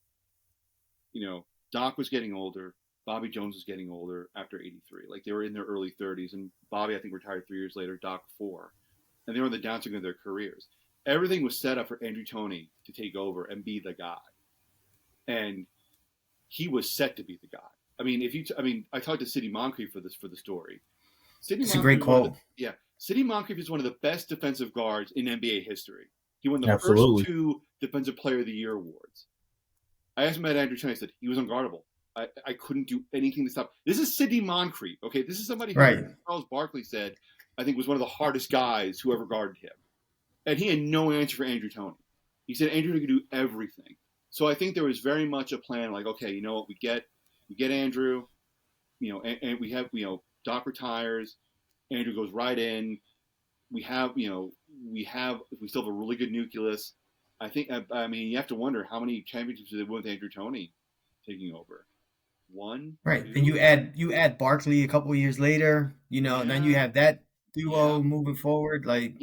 Doc was getting older, Bobby Jones was getting older after 83. Like they were in their early 30s, and Bobby I think retired 3 years later, Doc 4. And they were on the downswing of their careers. Everything was set up for Andrew Toney to take over and be the guy. And he was set to be the guy. I mean, I talked to Sidney Moncrief for the story. It's a great quote. Sidney Moncrief is one of the best defensive guards in NBA history. He won the first 2 Defensive Player of the Year awards. I asked him about Andrew Toney. I said he was unguardable. I couldn't do anything to stop. This is Sidney Moncrief. Okay, this is somebody who Charles Barkley said I think was one of the hardest guys who ever guarded him, and he had no answer for Andrew Toney. He said Andrew could do everything. So I think there was very much a plan. Like, okay, you know what, we get Andrew, and we have, Doc retires, Andrew goes right in. We still have a really good nucleus. I mean, you have to wonder how many championships did they win with Andrew Toney taking over. 1, right? 2. Then you add Barkley a couple of years later, and then you have that duo moving forward. Like,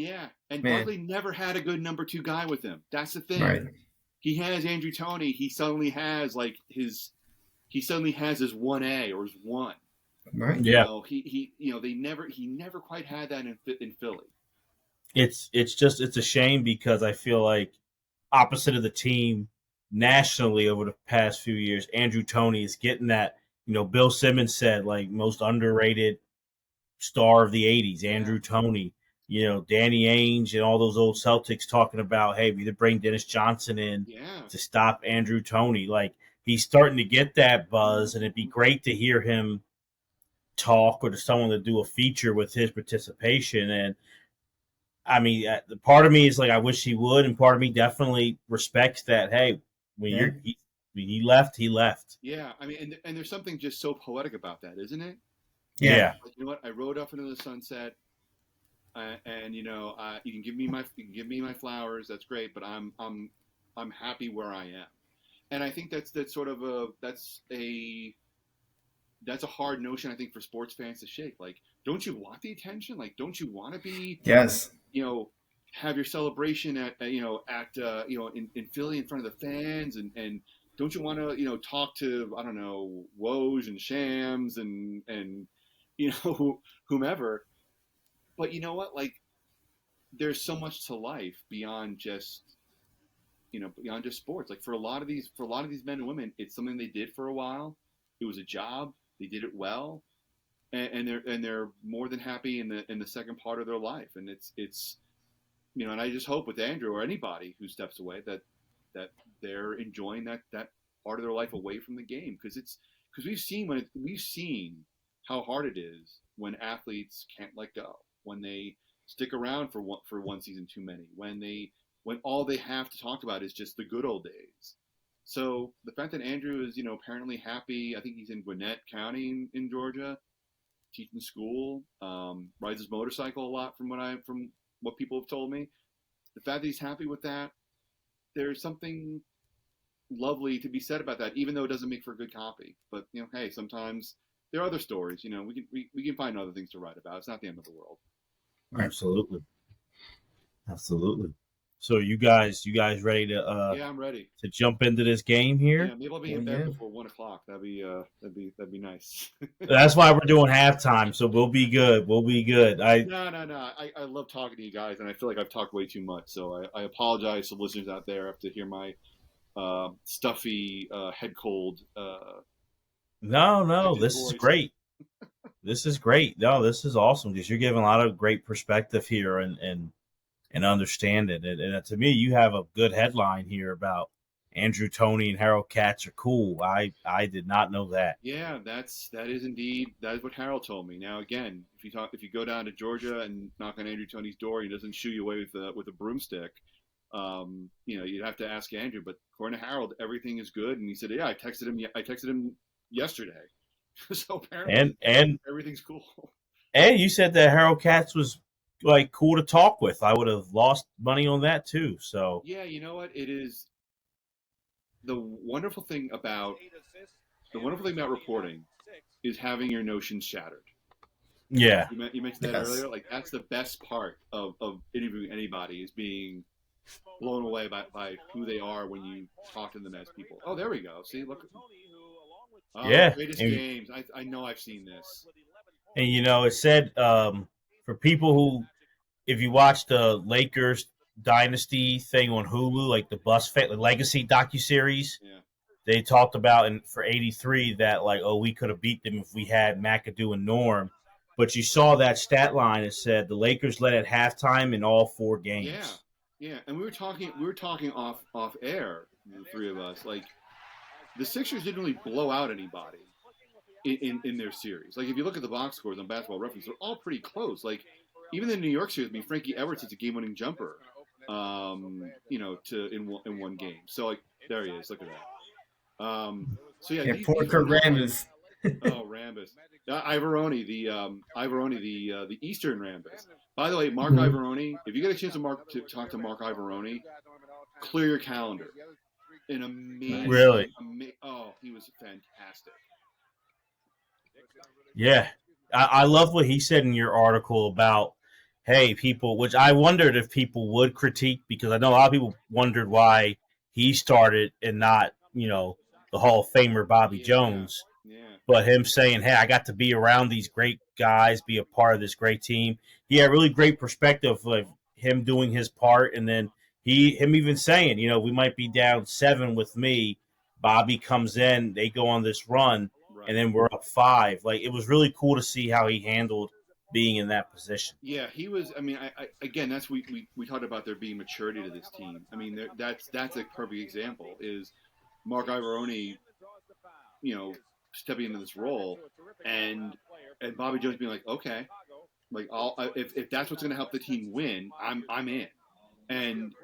and Barkley never had a good number 2 guy with him. That's the thing. Right. He has Andrew Toney. He suddenly has his 1A or his 1. Right. Yeah. He never quite had that in Philly. It's a shame because I feel like opposite of the team nationally over the past few years, Andrew Toney is getting that, Bill Simmons said, like, most underrated star of the 80s, Andrew Toney. Danny Ainge and all those old Celtics talking about, hey, we either bring Dennis Johnson in to stop Andrew Toney. Like, he's starting to get that buzz, and it'd be great to hear him talk or to someone to do a feature with his participation. And I mean, the part of me is like, I wish he would, and part of me definitely respects that. Hey, when he left, he left. Yeah, I mean, and there's something just so poetic about that, isn't it? Yeah. Like, you know what? I rode off into the sunset, and you can give me my flowers. That's great, but I'm happy where I am. And I think that's a hard notion, I think, for sports fans to shake. Like, don't you want the attention? Like, don't you want to be have your celebration at in Philly in front of the fans, and don't you want to talk to, I don't know, Woj and Shams and whomever. But you know what? Like, there's so much to life beyond just beyond just sports. Like, for a lot of these men and women, it's something they did for a while. It was a job. They did it well, and they're more than happy in the second part of their life. And it's and I just hope with Andrew or anybody who steps away that they're enjoying that part of their life away from the game, because we've seen how hard it is when athletes can't let go, when they stick around for one season too many, when all they have to talk about is just the good old days. So the fact that Andrew is apparently happy, I think he's in Gwinnett County in Georgia, teaching school, rides his motorcycle a lot from what people have told me. The fact that he's happy with that, there's something lovely to be said about that, even though it doesn't make for a good copy. But hey, sometimes there are other stories. We can find other things to write about. It's not the end of the world. Absolutely. So you guys ready to? Yeah, I'm ready to jump into this game here. Yeah, maybe I'll be in bed before 1:00. That'd be nice. That's why we're doing halftime, so we'll be good. No. I love talking to you guys, and I feel like I've talked way too much. So I apologize to listeners out there after hear my stuffy head cold. No, this is great. This is great. No, this is awesome because you're giving a lot of great perspective here and understand it. And to me, you have a good headline here about Andrew Toney and Harold Katz are cool. I did not know that. Yeah, that is what Harold told me. Now again, if you go down to Georgia and knock on Andrew Toney's door, he doesn't shoo you away with a broomstick. You'd have to ask Andrew. But according to Harold, everything is good. And he said, yeah, I texted him yesterday. So apparently, and everything's cool. And you said that Harold Katz was like cool to talk with. I would have lost money on that too. So yeah, you know what? It is the wonderful thing about reporting is having your notions shattered. Yeah, you mentioned that earlier. Like, that's the best part of interviewing anybody, is being blown away by who they are when you talk to them as people. Oh, there we go. See, look. Oh, yeah, greatest games. I know I've seen this. And it said for people who, if you watch the Lakers Dynasty thing on Hulu, like the Legacy docuseries, they talked about for '83 that we could have beat them if we had McAdoo and Norm. But you saw that stat line. It said the Lakers led at halftime in all 4 games. Yeah, and we were talking off air, the three of us. Like, the Sixers didn't really blow out anybody in their series. Like, if you look at the box scores on Basketball Reference, they're all pretty close. Like, even the New York series, Frankie Edwards hits a game-winning jumper, in one game. So, like, there he is. Look at that. So yeah, poor Kurt Rambis. Oh, Rambis. Ivoroni, the Eastern Rambis. By the way, Mark Ivoroni, if you get a chance to talk to Mark Ivoroni, clear your calendar. An amazing, really? He was fantastic. Yeah, I love what he said in your article about, hey, people, which I wondered if people would critique, because I know a lot of people wondered why he started and not, the Hall of Famer Bobby Jones. Yeah. But him saying, hey, I got to be around these great guys, be a part of this great team. He had really great perspective of him doing his part, and then him even saying, we might be down 7 with me. Bobby comes in, they go on this run, and then we're up 5. Like, it was really cool to see how he handled being in that position. Yeah, he was. I mean, I again, that's we talked about there being maturity to this team. I mean, that's a perfect example. Is Mark Ivoroni, stepping into this role, and Bobby Jones being like, okay, like, if that's what's going to help the team win, I'm in. And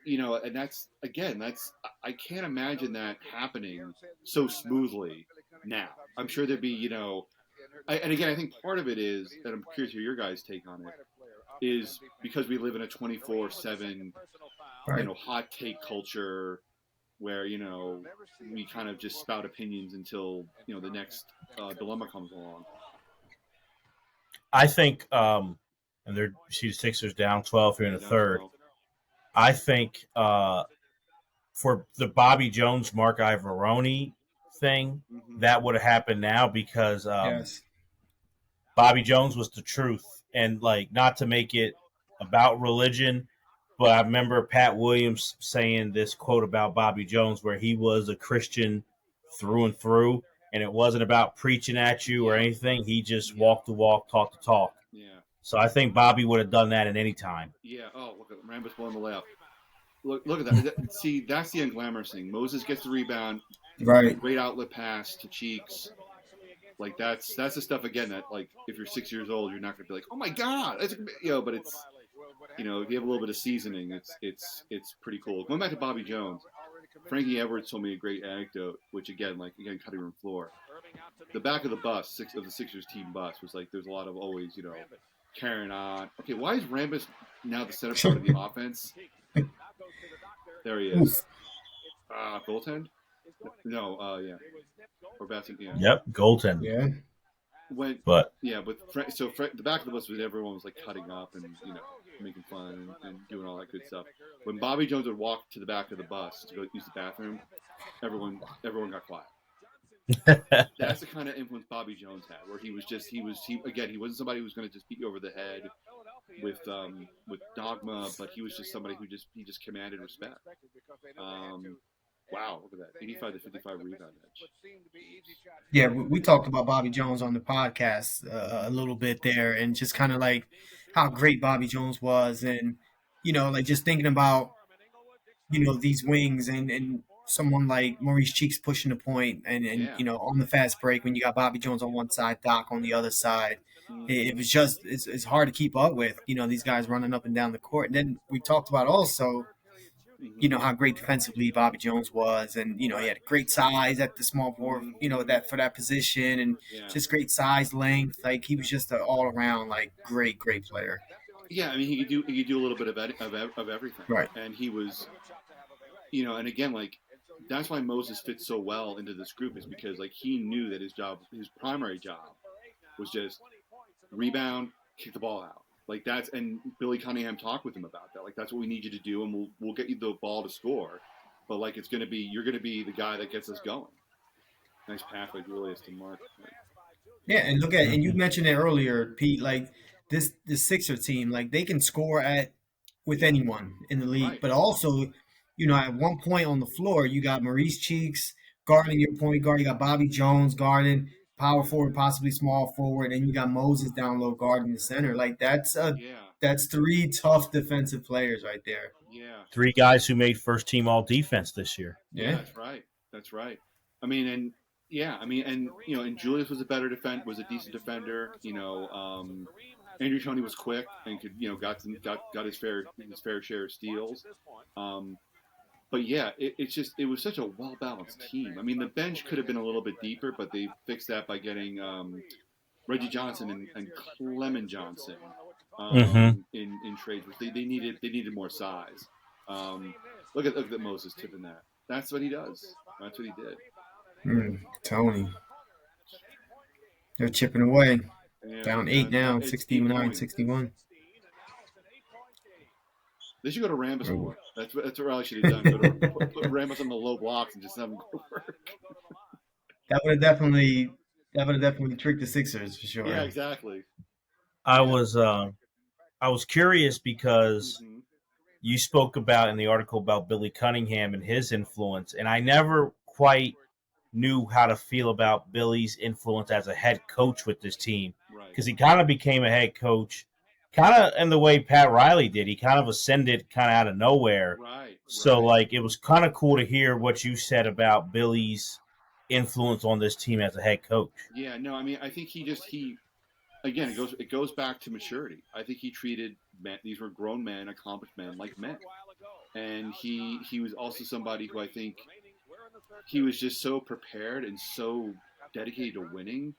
and that's I can't imagine that happening so smoothly now. I'm sure there'd be, and again, I think part of it is, and I'm curious to hear your guys' take on it, is because we live in a 24/7, hot take culture where, we kind of just spout opinions until, the next dilemma comes along. I think, and they're Sixers down 12 here in the third. 12. I think for the Bobby Jones, Mark Ivoroni thing, that would have happened now, because Bobby Jones was the truth. And, like, not to make it about religion, but I remember Pat Williams saying this quote about Bobby Jones where he was a Christian through and through, and it wasn't about preaching at you or anything. He just walked the walk, talk the talk. Yeah. So I think Bobby would have done that at any time. Yeah. Oh, look at Rambus blowing the layup. Look at that. See, that's the unglamorous thing. Moses gets the rebound. Right. Great outlet pass to Cheeks. Like that's the stuff again that, like, if you're 6 years old, you're not gonna be like, oh my god, but it's, if you have a little bit of seasoning, it's pretty cool. Going back to Bobby Jones, Frankie Edwards told me a great anecdote, which again, cutting room floor. The back of the bus, of the Sixers team bus, was like there's a lot of always, carrying on. Okay, why is Rambus now the center part of the offense? There he is. Goaltend? No, yeah. Or Bassett, yeah. Yep, goaltend. Yeah. The back of the bus was everyone was like cutting up and making fun and doing all that good stuff. When Bobby Jones would walk to the back of the bus to go use the bathroom, everyone got quiet. That's the kind of influence Bobby Jones had, where he wasn't somebody who was going to just beat you over the head with dogma, but he was just somebody who just commanded respect. Wow, look at that. 85 to 55 rebound edge. Yeah, we talked about Bobby Jones on the podcast a little bit there, and just kind of like how great Bobby Jones was, and like just thinking about these wings and someone like Maurice Cheeks pushing the point, and on the fast break when you got Bobby Jones on one side, Doc on the other side, it was just it's hard to keep up with these guys running up and down the court. And then we talked about also how great defensively Bobby Jones was, and he had great size at the small forward, that for that position, and just great size, length. Like he was just an all around like great player. Yeah, I mean he could do a little bit of everything, right? And he was, and again, like that's why Moses fits so well into this group, is because like he knew that his primary job was just rebound, kick the ball out. Like and Billy Cunningham talked with him about that. Like that's what we need you to do, and we'll get you the ball to score. But like you're gonna be the guy that gets us going. Nice pass by Julius to Mark. Yeah, and and you mentioned it earlier, Pete. Like this Sixer team, like they can score with anyone in the league, right. But also, at one point on the floor, you got Maurice Cheeks guarding your point guard. You got Bobby Jones guarding power forward, possibly small forward, and you got Moses down low guarding the center. Like that's three tough defensive players right there. Yeah, 3 guys who made first team all defense this year. Yeah, that's right. I mean, and Julius was was a decent defender. Andrew Toney was quick and could got his fair share of steals. But yeah, it was such a well-balanced team. I mean, the bench could have been a little bit deeper, but they fixed that by getting Reggie Johnson and Clement Johnson in trades. They needed more size. Look at Moses tipping that. That's what he does. That's what he did. Tony. They're chipping away. Yeah, down 8 now, 69-61. They should go to Rambus more. That's what Riley should have done. Put Rambus on the low blocks and just have him go work. That would have definitely tricked the Sixers for sure. Yeah, exactly. I was curious because you spoke about in the article about Billy Cunningham and his influence, and I never quite knew how to feel about Billy's influence as a head coach with this team, because he kind of became a head coach kind of in the way Pat Riley did. He kind of ascended kind of out of nowhere. Right. So, like, it was kind of cool to hear what you said about Billy's influence on this team as a head coach. Yeah, no, I mean, I think again, it goes back to maturity. I think he treated these were grown men, accomplished men, like men. And he was also somebody who I think he was just so prepared and so dedicated to winning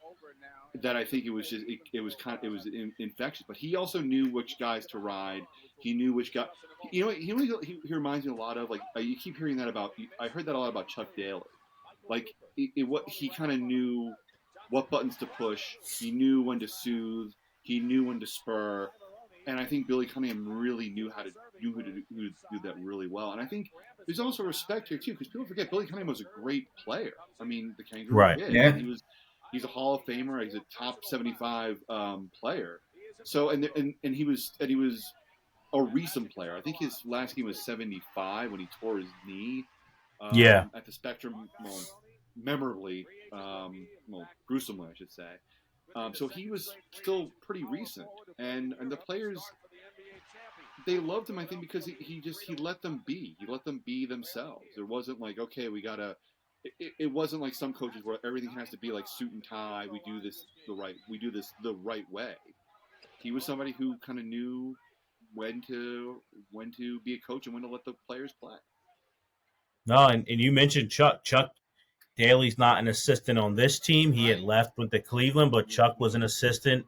that I think it was infectious. But he also knew which guys to ride. He knew which guy. He reminds me a lot of, like, you keep hearing that about. I heard that a lot about Chuck Daly. Like he kind of knew what buttons to push. He knew when to soothe. He knew when to spur. And I think Billy Cunningham really knew how to do that really well. And I think there's also respect here too, because people forget Billy Cunningham was a great player. I mean, the Kangaroo right? Kid. Yeah. He's a Hall of Famer. He's a top 75 player. So and he was a recent player. I think his last game was 75 when he tore his knee Yeah. at the Spectrum, memorably, gruesomely, I should say. So he was still pretty recent, and the players, they loved him. I think because he let them be. He let them be themselves. It wasn't like, okay, we gotta. It wasn't like some coaches where everything has to be like suit and tie. We do this the right way. He was somebody who kind of knew when to be a coach and when to let the players play. No, and you mentioned Chuck. Chuck Daly's not an assistant on this team. He had Right. left with the Cleveland, but Chuck was an assistant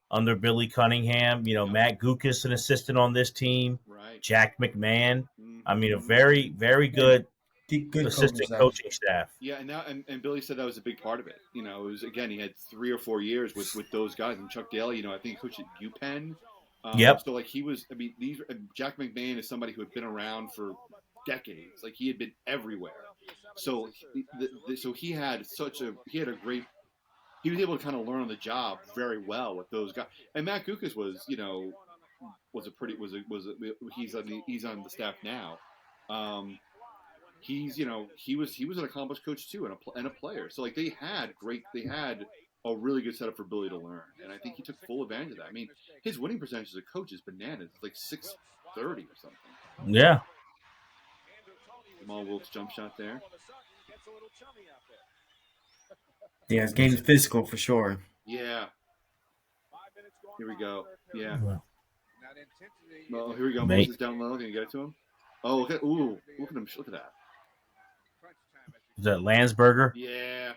under Billy Cunningham. Yep. Matt Gukas, an assistant on this team. Right. Jack McMahon. Mm-hmm. I mean, a very, very good assistant coaching staff. Yeah, and Billy said that was a big part of it. It was, again, he had 3 or 4 years with those guys, and Chuck Daly. I think he coached at UPenn. Yep. So like he was. I mean, Jack McMahon is somebody who had been around for decades. Like he had been everywhere. So he had a great. He was able to kind of learn on the job very well with those guys. And Matt Gukas was he's on the staff now. He was an accomplished coach too and a player. So like they had a really good setup for Billy to learn, and I think he took full advantage of that. I mean, his winning percentage as a coach is bananas. It's like 630 or something. Yeah. Jamal Wilkes jump shot there. Yeah, his game's physical for sure. Yeah. Here we go. Yeah. Well, here we go. Moses down low. Can you get it to him? Oh, look at him. Look at that. Is that Landsberger? Yeah.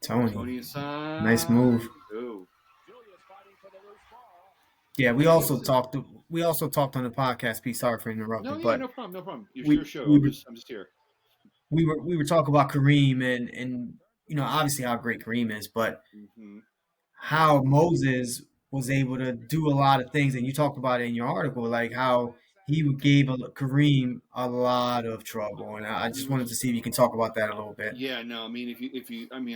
Tony inside. Nice move. Ooh. Yeah, we also talked on the podcast. Pete, sorry for interrupting. No, yeah, but no problem. It's your show. I'm just here. We were talking about Kareem and obviously how great Kareem is, but how Moses was able to do a lot of things, and you talked about it in your article, like how he gave Kareem a lot of trouble, and I just wanted to see if you can talk about that a little bit. Yeah, no, I mean,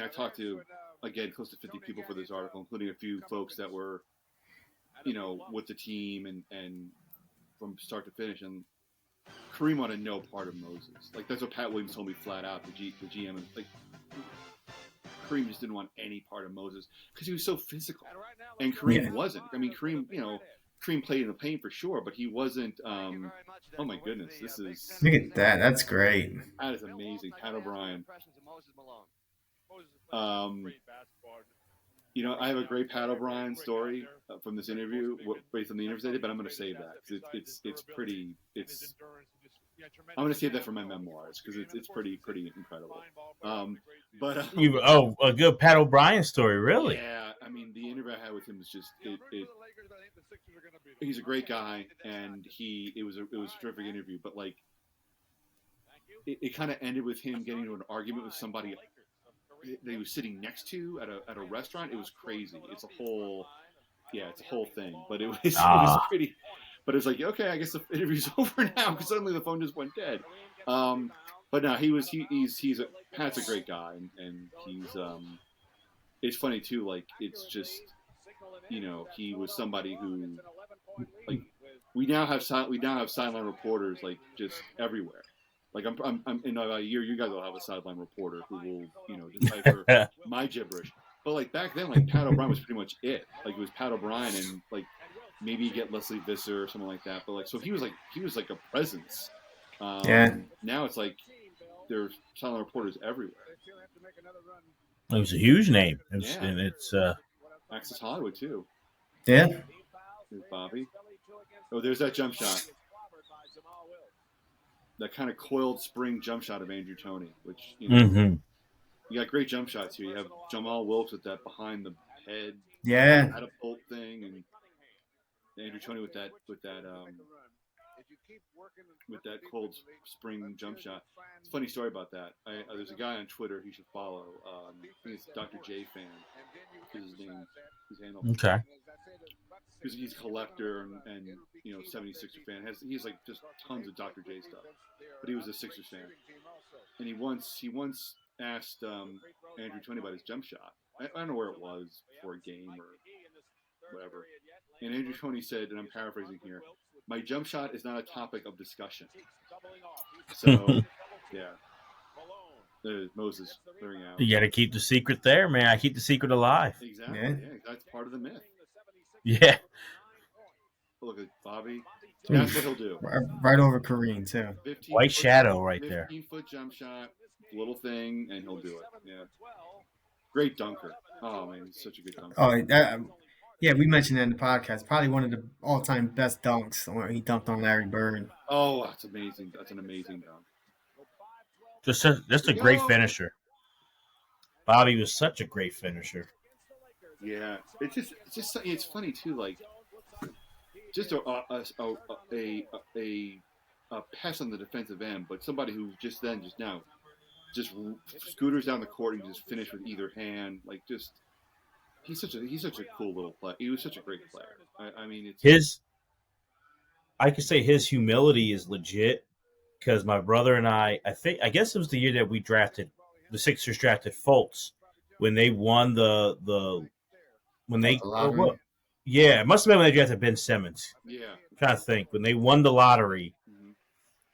I talked to, again, close to 50 people for this article, including a few folks that were, with the team and from start to finish, and Kareem wanted no part of Moses. Like that's what Pat Williams told me flat out, the GM, and like Kareem just didn't want any part of Moses because he was so physical, and Kareem wasn't. I mean, Kareem played in the paint for sure, but he wasn't. Oh my goodness, this is. Look at that. That's great. That is amazing, Pat O'Brien. I have a great Pat O'Brien story from this interview, based on the interviews I did, but I'm going to save that because it's pretty. I'm going to save that for my memoirs because it's pretty incredible. A good Pat O'Brien story, really? Yeah, I mean the interview I had with him was just he's a great guy, and it was a terrific interview, but like it kind of ended with him getting into an argument with somebody that he was sitting next to at a restaurant. It was crazy. It's a whole thing, but it was pretty. But it's like, okay, I guess the interview's over now because suddenly the phone just went dead. But no, Pat's a great guy, and he's it's funny too. Like it's just he was somebody who like we now have sideline reporters like just everywhere. Like I'm in about a year, you guys will have a sideline reporter who will decipher my gibberish. But like back then, like Pat O'Brien was pretty much it. Like it was Pat O'Brien and like maybe you get Leslie Visser or something like that. But like so he was like a presence. Now it's like there's sideline reporters everywhere. It was a huge name, and it's Access Hollywood too. Yeah. There's Bobby. Oh, there's that jump shot. That kind of coiled spring jump shot of Andrew Toney, which you got great jump shots here. You have Jamal Wilkes with that behind the head, catapult thing, and Andrew Toney with that cold spring jump shot. It's a funny story about that. There's a guy on Twitter he should follow. I think it's Dr. J Fan. Is his name? His handle. Okay. Because he's a collector and 76er fan. He's like just tons of Dr. J stuff. But he was a Sixers fan, and he once asked Andrew Toney about his jump shot. I don't know where it was for a game or whatever. And Andrew Toney said, and I'm paraphrasing here, "My jump shot is not a topic of discussion." So, yeah. Moses clearing out. You got to keep the secret there, man. I keep the secret alive. Exactly. Yeah, that's part of the myth. Yeah. Look at Bobby. That's what he'll do. Right over Kareem, too. White shadow right there. 15-foot jump shot, little thing, and he'll do it. Yeah. Great dunker. Oh, man, he's such a good dunker. Oh, yeah, we mentioned it in the podcast. Probably one of the all-time best dunks. He dunked on Larry Bird. Oh, that's amazing. That's an amazing dunk. Just a great finisher. Bobby was such a great finisher. Yeah, it's funny too. Like, just a pass on the defensive end, but somebody who just now scooters down the court and just finish with either hand. Like, just he's such a cool little player. He was such a great player. I mean, I could say his humility is legit because my brother and I guess it was the year that the Sixers drafted Fultz when they won yeah, it must have been when they drafted Ben Simmons. Yeah, I'm trying to think when they won the lottery.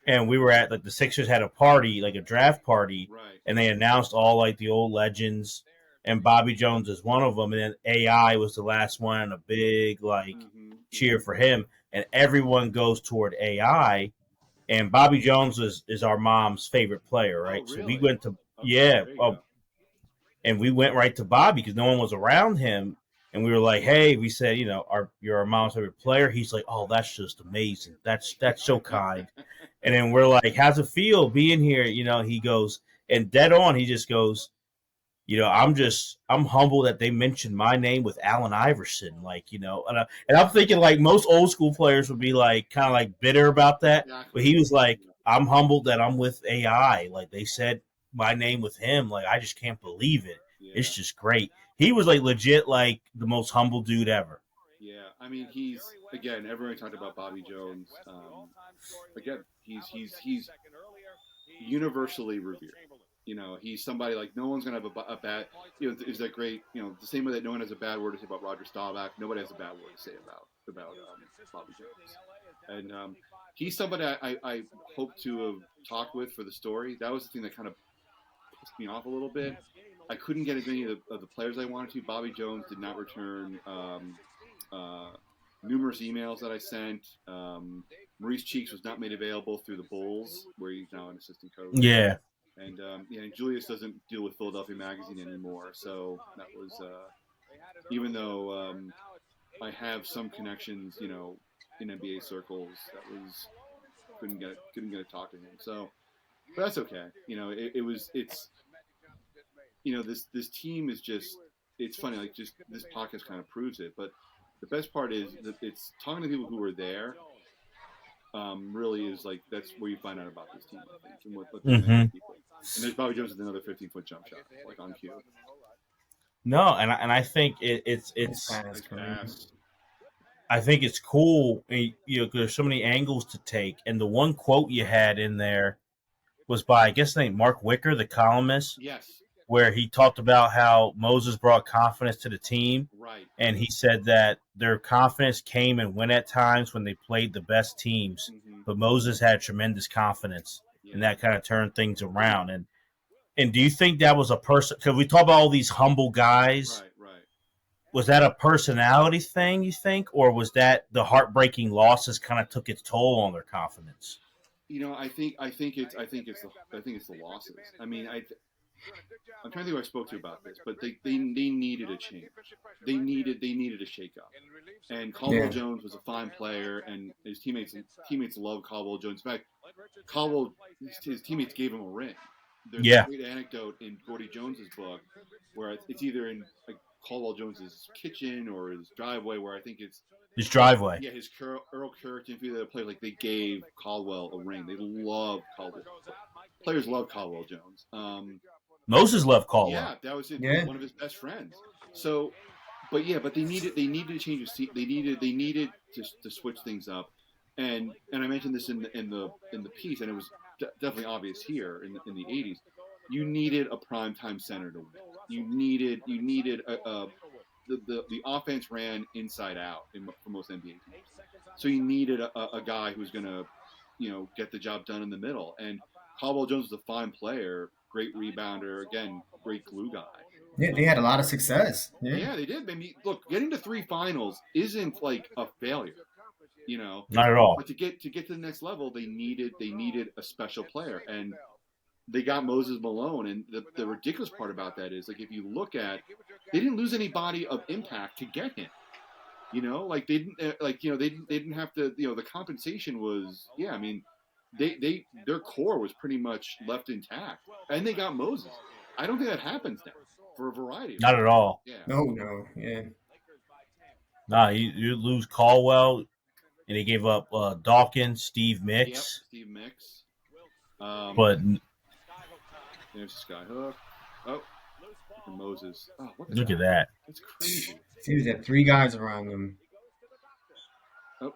And we were at the Sixers had a party, like a draft party, right. And they announced all the old legends, and Bobby Jones is one of them. And then AI was the last one, and a big cheer for him. And everyone goes toward AI, and Bobby Jones is our mom's favorite player, right? Oh, really? So we went to and we went right to Bobby because no one was around him. And we were like, "Hey," we said, you're our mom's favorite player. He's like, "Oh, that's just amazing. That's so kind." And then we're like, "How's it feel being here?" He goes, and dead on, he just goes, I'm humble that they mentioned my name with Allen Iverson, and I'm thinking most old school players would be kind of bitter about that, exactly. But he was like, "I'm humbled that I'm with AI. Like they said my name with him. Like I just can't believe it. Yeah. It's just great." He was legit the most humble dude ever. Yeah, I mean again, everyone talked about Bobby Jones. Again, he's universally revered. He's somebody no one's gonna have a bad. Is that great? The same way that no one has a bad word to say about Roger Staubach, nobody has a bad word to say about Bobby Jones. And he's somebody I hope to have talked with for the story. That was the thing that kind of pissed me off a little bit. I couldn't get as many of the players I wanted to. Bobby Jones did not return numerous emails that I sent. Maurice Cheeks was not made available through the Bulls, where he's now an assistant coach. Yeah. And Julius doesn't deal with Philadelphia Magazine anymore. So that was, even though I have some connections, in NBA circles, that was couldn't get to talk to him. So, but that's okay. This team is just, it's funny, just this podcast kind of proves it. But the best part is that it's talking to people who were there. Really is that's where you find out about this team, I think, and what people. And there's Bobby Jones with another 15-foot jump shot, on cue. No, and I think it's I think it's cool. There's so many angles to take, and the one quote you had in there was by I guess named Mark Wicker, the columnist. Yes. Where he talked about how Moses brought confidence to the team. Right. And he said that their confidence came and went at times when they played the best teams. Mm-hmm. But Moses had tremendous confidence, and that kind of turned things around. And do you think that was a person – because we talk about all these humble guys. Right. Was that a personality thing, you think? Or was that the heartbreaking losses kind of took its toll on their confidence? I think it's the losses. I mean, I'm trying to think who I spoke to about this, but they needed a change. They needed a shakeup. And Caldwell Jones was a fine player, and his teammates loved Caldwell Jones. In fact, his teammates gave him a ring. There's a great anecdote in Gordy Jones's book where it's either in Caldwell Jones's kitchen or his driveway, where I think it's his driveway. Yeah, his Earl Currington, the other player, they gave Caldwell a ring. They love Caldwell. Players love Caldwell Jones. Moses loved Caldwell. Yeah, that was one of his best friends. So, but they needed to change they needed to switch things up, and I mentioned this in the piece, and it was definitely obvious here in the 80s. you needed a primetime center to win. You needed the offense ran inside out for most NBA teams. So you needed a guy who's going to, get the job done in the middle. And Caldwell Jones was a fine player, great rebounder, again, great glue guy. Yeah, they had a lot of success. Yeah, they did. I mean, look, getting to 3 finals isn't like a failure, Not at all. But to get to the next level, they needed a special player, and they got Moses Malone. And the ridiculous part about that is, like, if you look at, they didn't lose anybody of impact to get him. Like they didn't they didn't have to. The compensation was, I mean, their core was pretty much left intact, and they got Moses. I don't think that happens now for a variety of Not at all. Yeah. No, yeah. Nah, you lose Caldwell, and they gave up Dawkins, Steve Mix. Yep, Steve Mix. But there's Skyhook. Oh, Moses. Oh, look at that. That's crazy. He was at 3 guys around him. Oh.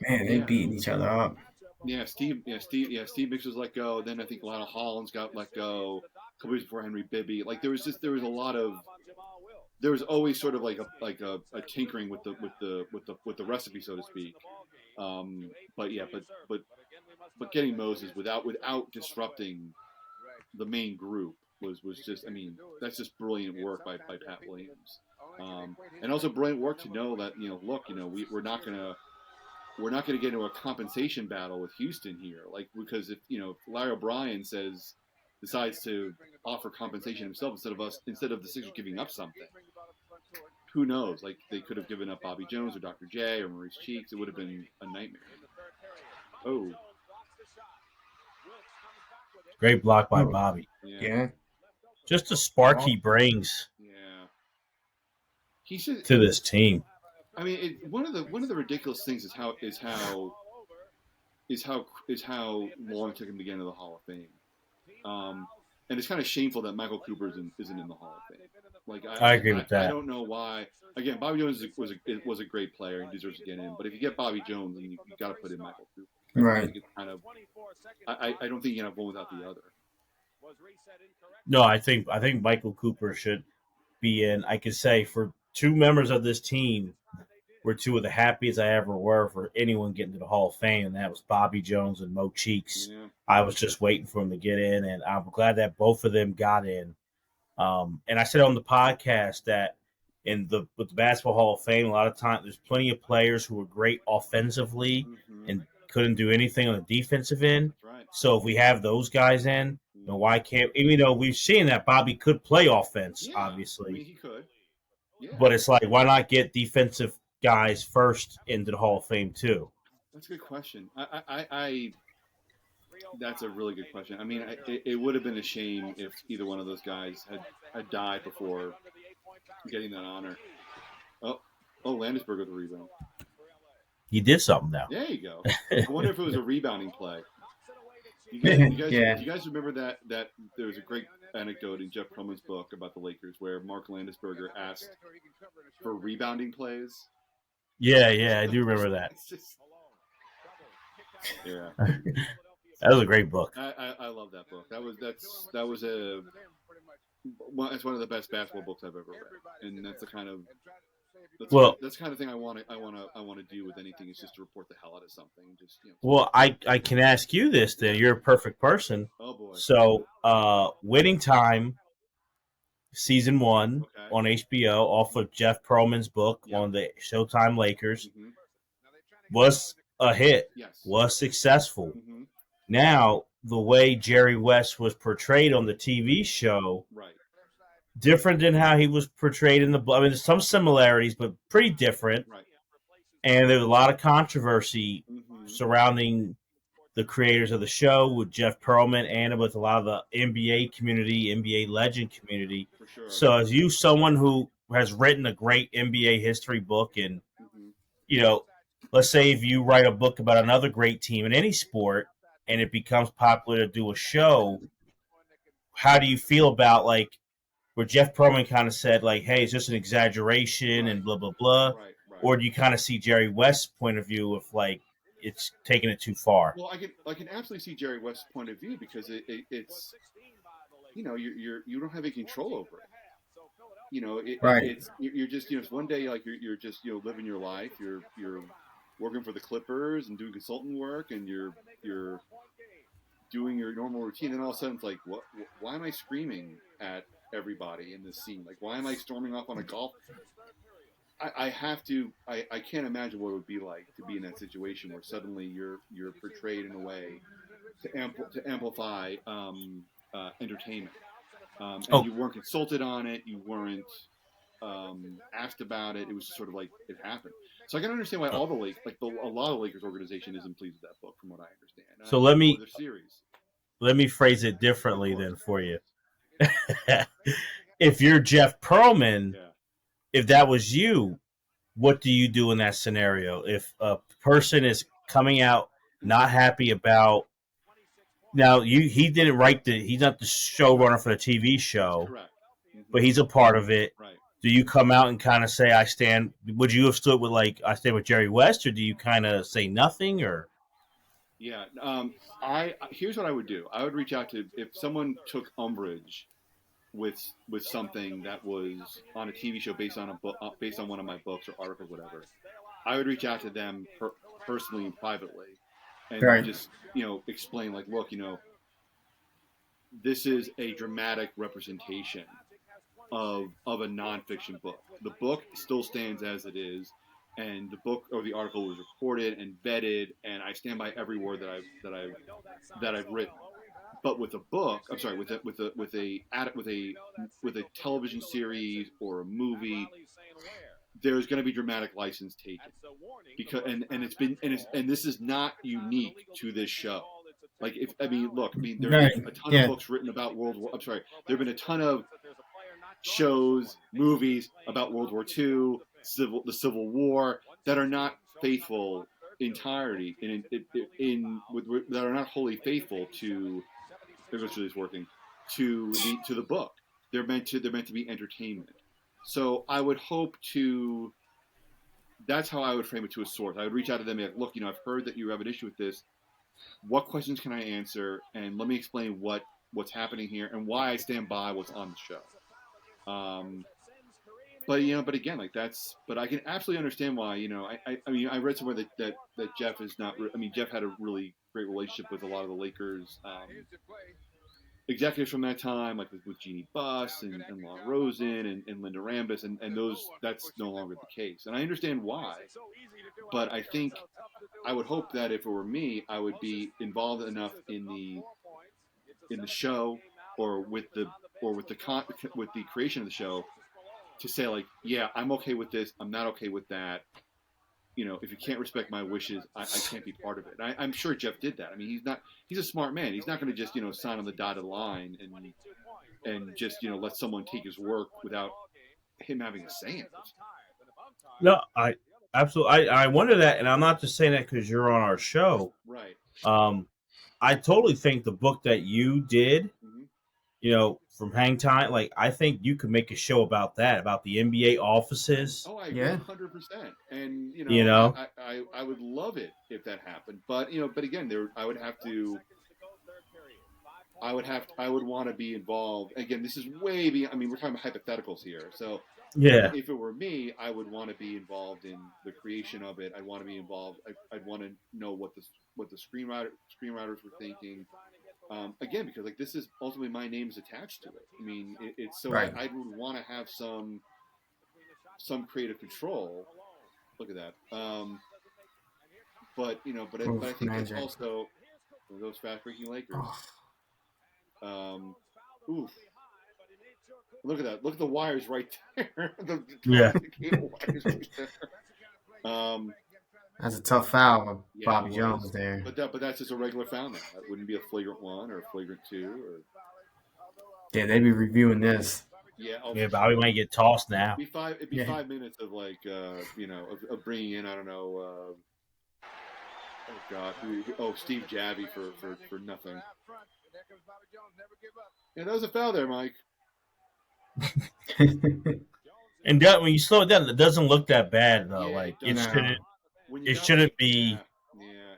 Man, they beating each other up. Yeah, Steve Mix was let go. Then I think a lot of Hollins got let go. A couple years before Henry Bibby. Like there was a lot of. There was always sort of like a tinkering with the recipe, so to speak. But getting Moses without disrupting the main group was just, I mean, that's just brilliant work by Pat Williams, and also brilliant work to know that we're not gonna get into a compensation battle with Houston here, like, because if Larry O'Brien decides to offer compensation himself instead of the Sixers giving up something, who knows? Like, they could have given up Bobby Jones or Dr. J or Maurice Cheeks. It would have been a nightmare. Oh. Great block by Bobby. Yeah. Just the spark he brings. He said, to this team. I mean, one of the ridiculous things is how long it took him to get into the Hall of Fame. And it's kind of shameful that Michael Cooper isn't in the Hall of Fame. Like, I agree with that. I don't know why. Again, Bobby Jones was a great player and deserves to get in. But if you get Bobby Jones, then you got to put in Michael Cooper. Right. I think it's kind of. I don't think you can have one without the other. No, I think Michael Cooper should be in. I could say for 2 members of this team were 2 of the happiest I ever were for anyone getting to the Hall of Fame, and that was Bobby Jones and Mo Cheeks. Yeah. I was just waiting for them to get in, and I'm glad that both of them got in. And I said on the podcast that with the Basketball Hall of Fame, a lot of times there's plenty of players who are great offensively and couldn't do anything on the defensive end. Right. So if we have those guys in, why can't, even though we've seen that Bobby could play offense, obviously. I mean, he could. Yeah. But it's like, why not get defensive guys first into the Hall of Fame too? That's a good question. That's a really good question. I mean, it would have been a shame if either one of those guys had died before getting that honor. Oh, Landisberger with the rebound. He did something now. There you go. I wonder if it was a rebounding play. You guys remember that there was a great anecdote in Jeff Pearlman's book about the Lakers where Mark Landisberger asked for rebounding plays? Yeah, I do remember that. Yeah. That was a great book. I love that book. It's one of the best basketball books I've ever read, and that's the kind of thing I want to do with anything, is just to report the hell out of something. Just Well, I can ask you this then. You're a perfect person. Oh boy. So, Winning Time, season 1 on HBO, off of Jeff Pearlman's book on the Showtime Lakers, was a hit. Yes. Was successful. Mm-hmm. Now, the way Jerry West was portrayed on the TV show, right, different than how he was portrayed in the book. I mean, there's some similarities, but pretty different. right. And there's a lot of controversy surrounding the creators of the show with Jeff Pearlman and with a lot of the NBA community, NBA legend community. For sure. So as you, someone who has written a great NBA history book, and, let's say if you write a book about another great team in any sport and it becomes popular to do a show, how do you feel about, like, where Jeff Pearlman kind of said, like, hey, it's just an exaggeration and blah, blah, blah. Right. Or do you kind of see Jerry West's point of view of, like, it's taking it too far. Well, I can absolutely see Jerry West's point of view because it's you don't have any control over it. You're just one day like you're just living your life. You're working for the Clippers and doing consultant work, and you're doing your normal routine. And all of a sudden, it's like, what? Why am I screaming at everybody in this scene? Like, why am I storming off on a golf? I have to. I can't imagine what it would be like to be in that situation where suddenly you're portrayed in a way to amplify entertainment, and you weren't consulted on it. You weren't asked about it. It was just sort of like it happened. So I can understand why all the a lot of the Lakers organization isn't pleased with that book, from what I understand. So let me phrase it differently then for you. If you're Jeff Pearlman, if that was you, what do you do in that scenario? If a person is coming out not happy about now, he didn't write he's not the showrunner for the TV show, correct. But he's a part of it. Right. Do you come out and kind of say, I stand? Would you have stood with I stand with Jerry West, or do you kind of say nothing? Or yeah, here's what I would do. I would reach out to if someone took umbrage with something that was on a TV show based on a book, based on one of my books or articles, whatever. I would reach out to them personally and privately, and just explain like, look, this is a dramatic representation of a nonfiction book. The book still stands as it is, and the book or the article was reported and vetted, and I stand by every word that I've written. But with a book, I'm sorry, with a television series or a movie, there's going to be dramatic license taken because and this is not unique to this show. Like there have been a ton of books written about World War. I'm sorry, there have been a ton of shows, movies about World War II, the Civil War that are not faithful entirety that are not wholly faithful to. Is working to the book. They're meant to be entertainment. So I would hope to. That's how I would frame it to a source. I would reach out to them and be like, look, I've heard that you have an issue with this. What questions can I answer? And let me explain what's happening here and why I stand by what's on the show. But again, like that's. But I can absolutely understand why. I read somewhere that Jeff is not. Jeff had a really great relationship with a lot of the Lakers executives from that time, like with Jeannie Buss and Lon Rosen and Linda Rambis, and that's no longer the case. And I understand why, but I think I would hope that if it were me, I would be involved enough in the show or with the creation of the show to say like, yeah, I'm okay with this, I'm not okay with that. If you can't respect my wishes, I can't be part of it. I'm sure Jeff did that. He's a smart man. He's not going to just, sign on the dotted line and just, let someone take his work without him having a say in it. No, I absolutely. I wonder that, and I'm not just saying that because you're on our show. Right. I totally think the book that you did, from Hang Time, like I think you could make a show about that, about the NBA offices. Oh, I agree 100%. And I would love it if that happened. But but again, I would want to be involved. Again, this is way beyond. We're talking about hypotheticals here. So yeah, if it were me, I would want to be involved in the creation of it. I'd want to be involved. I'd want to know what the screenwriters were thinking. Again, because like this is ultimately my name is attached to it. It's so right. I would want to have some creative control. Look at that. But I think it's also those fast-breaking Lakers. Oof. Look at that. Look at the wires right there. the cable wires right there. That's a tough foul, Bobby Jones there. But that's just a regular foul now. That wouldn't be a flagrant 1 or a flagrant 2. Yeah, they'd be reviewing this. Yeah, Bobby might get tossed now. It'd be 5 minutes of like, of bringing in, I don't know, oh God, Steve Javy for nothing. Yeah, that was a foul there, Mike. And when you slow it down, it doesn't look that bad though. It shouldn't be. Yeah,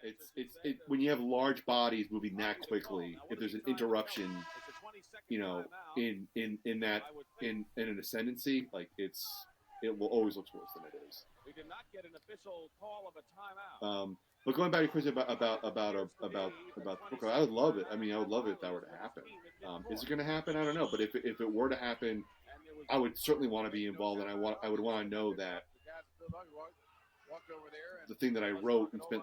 when you have large bodies moving that quickly, if there's an interruption, in an ascendancy, like it will always look worse than it is. But going back to your question about Booker, I would love it. I mean, I would love it if that were to happen. Is it going to happen? I don't know. But if it were to happen, I would certainly want to be involved, and I would want to know that the thing that I wrote and spent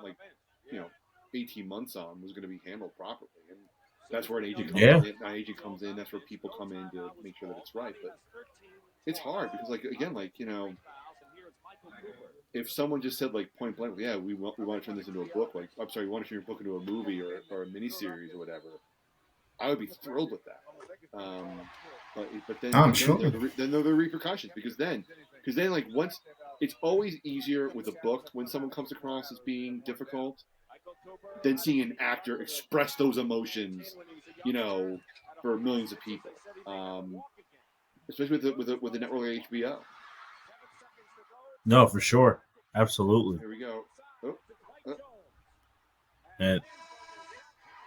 18 months on was going to be handled properly. And that's where an agent comes in. An agent comes in. That's where people come in to make sure that it's right. But it's hard because, if someone just said point blank, yeah, we want to turn this into a book. We want to turn your book into a movie or a miniseries or whatever. I would be thrilled with that. But then, I'm sure. Then there are the repercussions because then once it's always easier with a book when someone comes across as being difficult than seeing an actor express those emotions, for millions of people, especially with the network like HBO. No, for sure, absolutely. Here we go.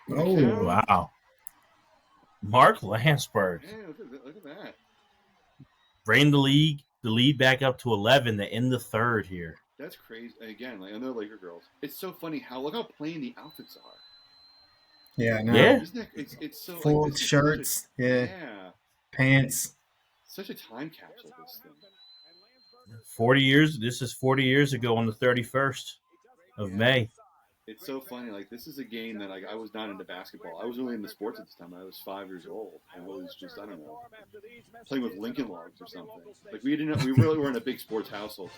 Wow. Mark Landsberg. Yeah, look at that. Bring the lead back up to 11 to end the third here. That's crazy. Again, another Laker girls. It's so funny look how plain the outfits are. Yeah, no. Yeah. Isn't that, it's so full shirts. Pants. Such a time capsule, this thing. 40 years. This is 40 years ago on the 31st of May. It's so funny. This is a game that I was not into basketball. I was really into sports at this time. I was 5 years old, and I was just I don't know, playing with Lincoln Logs or something. We really weren't a big sports household.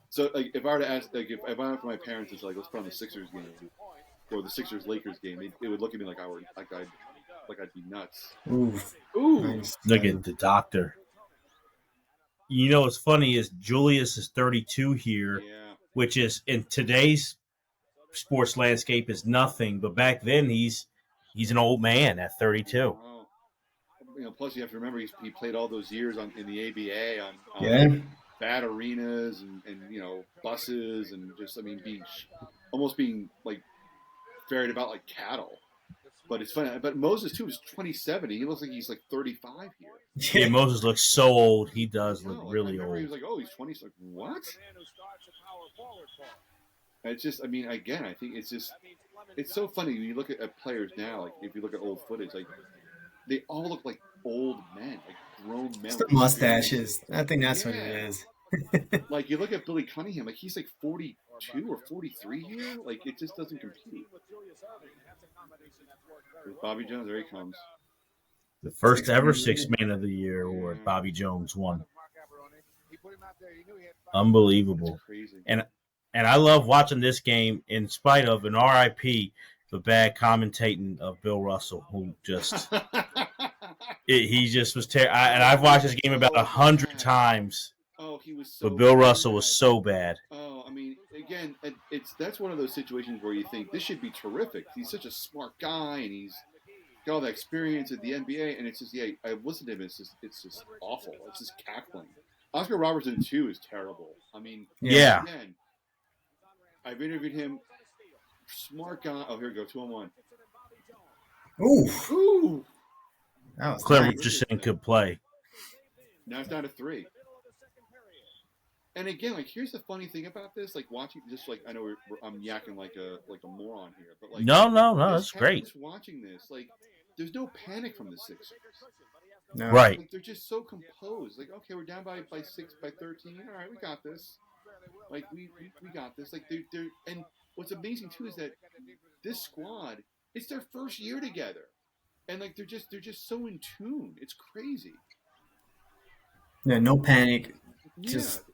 So if I were to ask, if I went to my parents and said let's put on the Sixers game or the Sixers Lakers game, they would look at me like I'd be nuts. Ooh. Nice. Look at the doctor. What's funny is Julius is 32 here, which is in today's sports landscape is nothing, but back then he's an old man at 32. Plus you have to remember he played all those years in the ABA on bad arenas and buses and just being ferried about like cattle. But it's funny. But Moses too is 27. He looks like he's 35 here. Yeah, Moses looks so old. He does look really old. He was he's 20. He's what? It's just, again, I think it's so funny when you look at players now, if you look at old footage, they all look like old men, grown men. It's the mustaches. I think that's what it is. You look at Billy Cunningham, he's 42 or 43 here. It just doesn't compete. There's Bobby Jones, there he comes. The first ever Sixth Man of the Year award, Bobby Jones won. Unbelievable. And I love watching this game in spite of an RIP, the bad commentating of Bill Russell, who just he just was terrible. And I've watched this game about 100 times. Oh, he was so. But Bill Russell was so bad. Oh, again, that's one of those situations where you think this should be terrific. He's such a smart guy, and he's got all that experience at the NBA, and it's just I listened to him. It's just awful. It's just cackling. Oscar Robertson too is terrible. Yeah. Again, I've interviewed him. Smart guy. Oh, here we go. 2-on-1. Ooh. That was Clint Richardson could play. Now it's down to 3. And again, here's the funny thing about this. Watching this, I know I'm yakking like a moron here, but no, that's great. Watching this, there's no panic from the Sixers. No. Right. They're just so composed. Okay, we're down by 13. All right, we got this. We got this. They're and what's amazing too is that this squad, it's their first year together, and they're just so in tune. It's crazy. Yeah, no panic. Just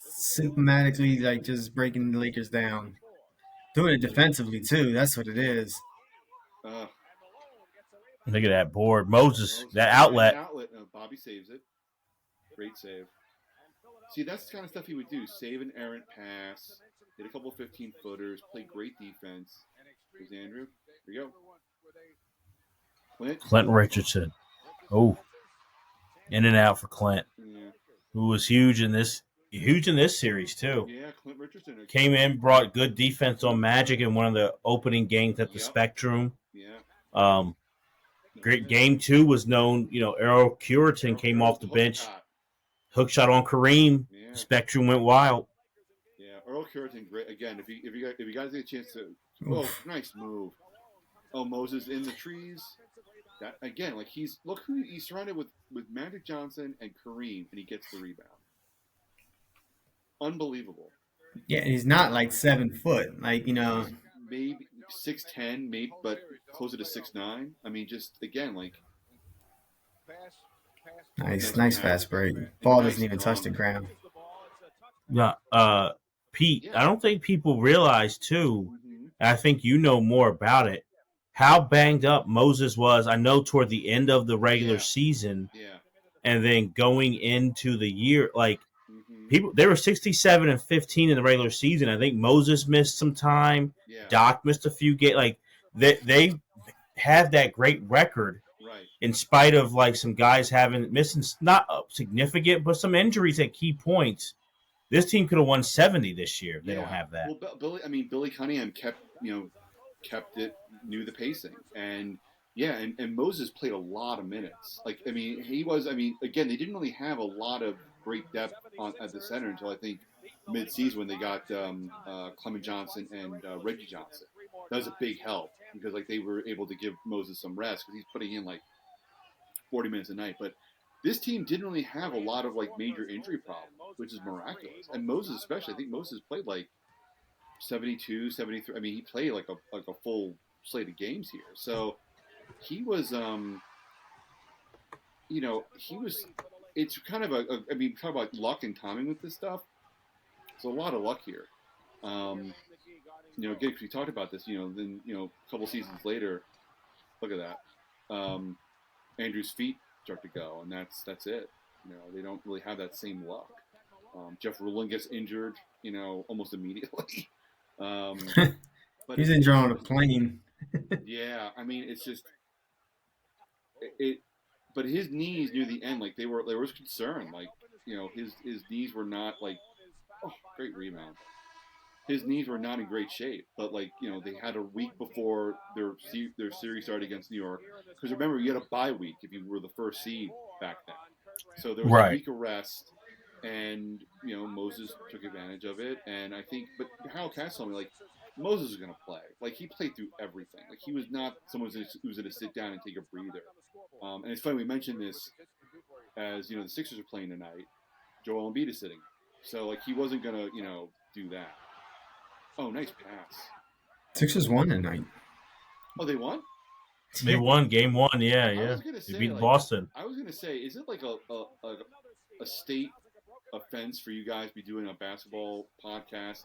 systematically just breaking the Lakers down. Doing it defensively too. That's what it is. Look at that board. Moses, that outlet. Bobby saves it. Great save. See, that's the kind of stuff he would do. Save an errant pass, hit a couple 15-footers, play great defense. Here's Andrew. Here we go. Clint Richardson. Oh. In and out for Clint. Yeah. Who was huge in this Huge in this series too. Yeah, Clint Richardson came in, brought good defense on Magic in one of the opening games at the Spectrum. Yeah. Great game 2 was known. Errol Curitan came off the bench, hook shot on Kareem. Yeah. Spectrum went wild. Yeah, Earl Curitan, great. Again, if you guys get a chance to, nice move. Oh, Moses in the trees. That again, like he's surrounded with Magic Johnson and Kareem, and he gets the rebound. Unbelievable. Yeah, he's not like 7 foot, like maybe 6'10", maybe, but closer to 6'9". I mean, just again, like nice fast break. Ball doesn't even touch the ground. Yeah, Pete, I don't think people realize too. And I think you know more about it. How banged up Moses was. I know toward the end of the regular season, and then going into the year, like people, they were 67-15 in the regular season. I think Moses missed some time. Doc missed a few games. Like they have that great record, in spite of like some guys missing not significant, but some injuries at key points. This team could have won 70 this year if they don't have that. Well, Billy Cunningham kept it, knew the pacing, and and Moses played a lot of minutes. Like, I mean, again, they didn't really have a lot of great depth at the center until I think mid-season when they got Clement Johnson and Reggie Johnson. That was a big help because like they were able to give Moses some rest because he's putting in like 40 minutes a night, but this team didn't really have a lot of like major injury problems, which is miraculous. And Moses especially, I think Moses played like 72, 73. I mean, he played like a full slate of games here. So he was, it's kind of I mean, talk about luck and timing with this stuff. It's a lot of luck here. Again, because we talked about this, then, a couple seasons later, look at that. Andrew's feet start to go, and that's it. They don't really have that same luck. Jeff Rulin gets injured, almost immediately. But he's injured on a plane. Yeah, I mean, it's just it. But his knees near the end, like there was concern, like his knees were not like, great rebound. His knees were not in great shape, but like they had a week before their series started against New York. Because remember, you had a bye week if you were the first seed back then, so there was a week of rest, and Moses took advantage of it. And I think, but Harold Cass told me like Moses was going to play. Like he played through everything. Like he was not someone who's going to sit down and take a breather. And it's funny we mentioned this as the Sixers are playing tonight. Joel Embiid is sitting, so like he wasn't going to do that. Oh, nice pass. Sixers won tonight. Oh, they won? They won game 1, yeah. They beat Boston. I was going to say, is it like a state offense for you guys to be doing a basketball podcast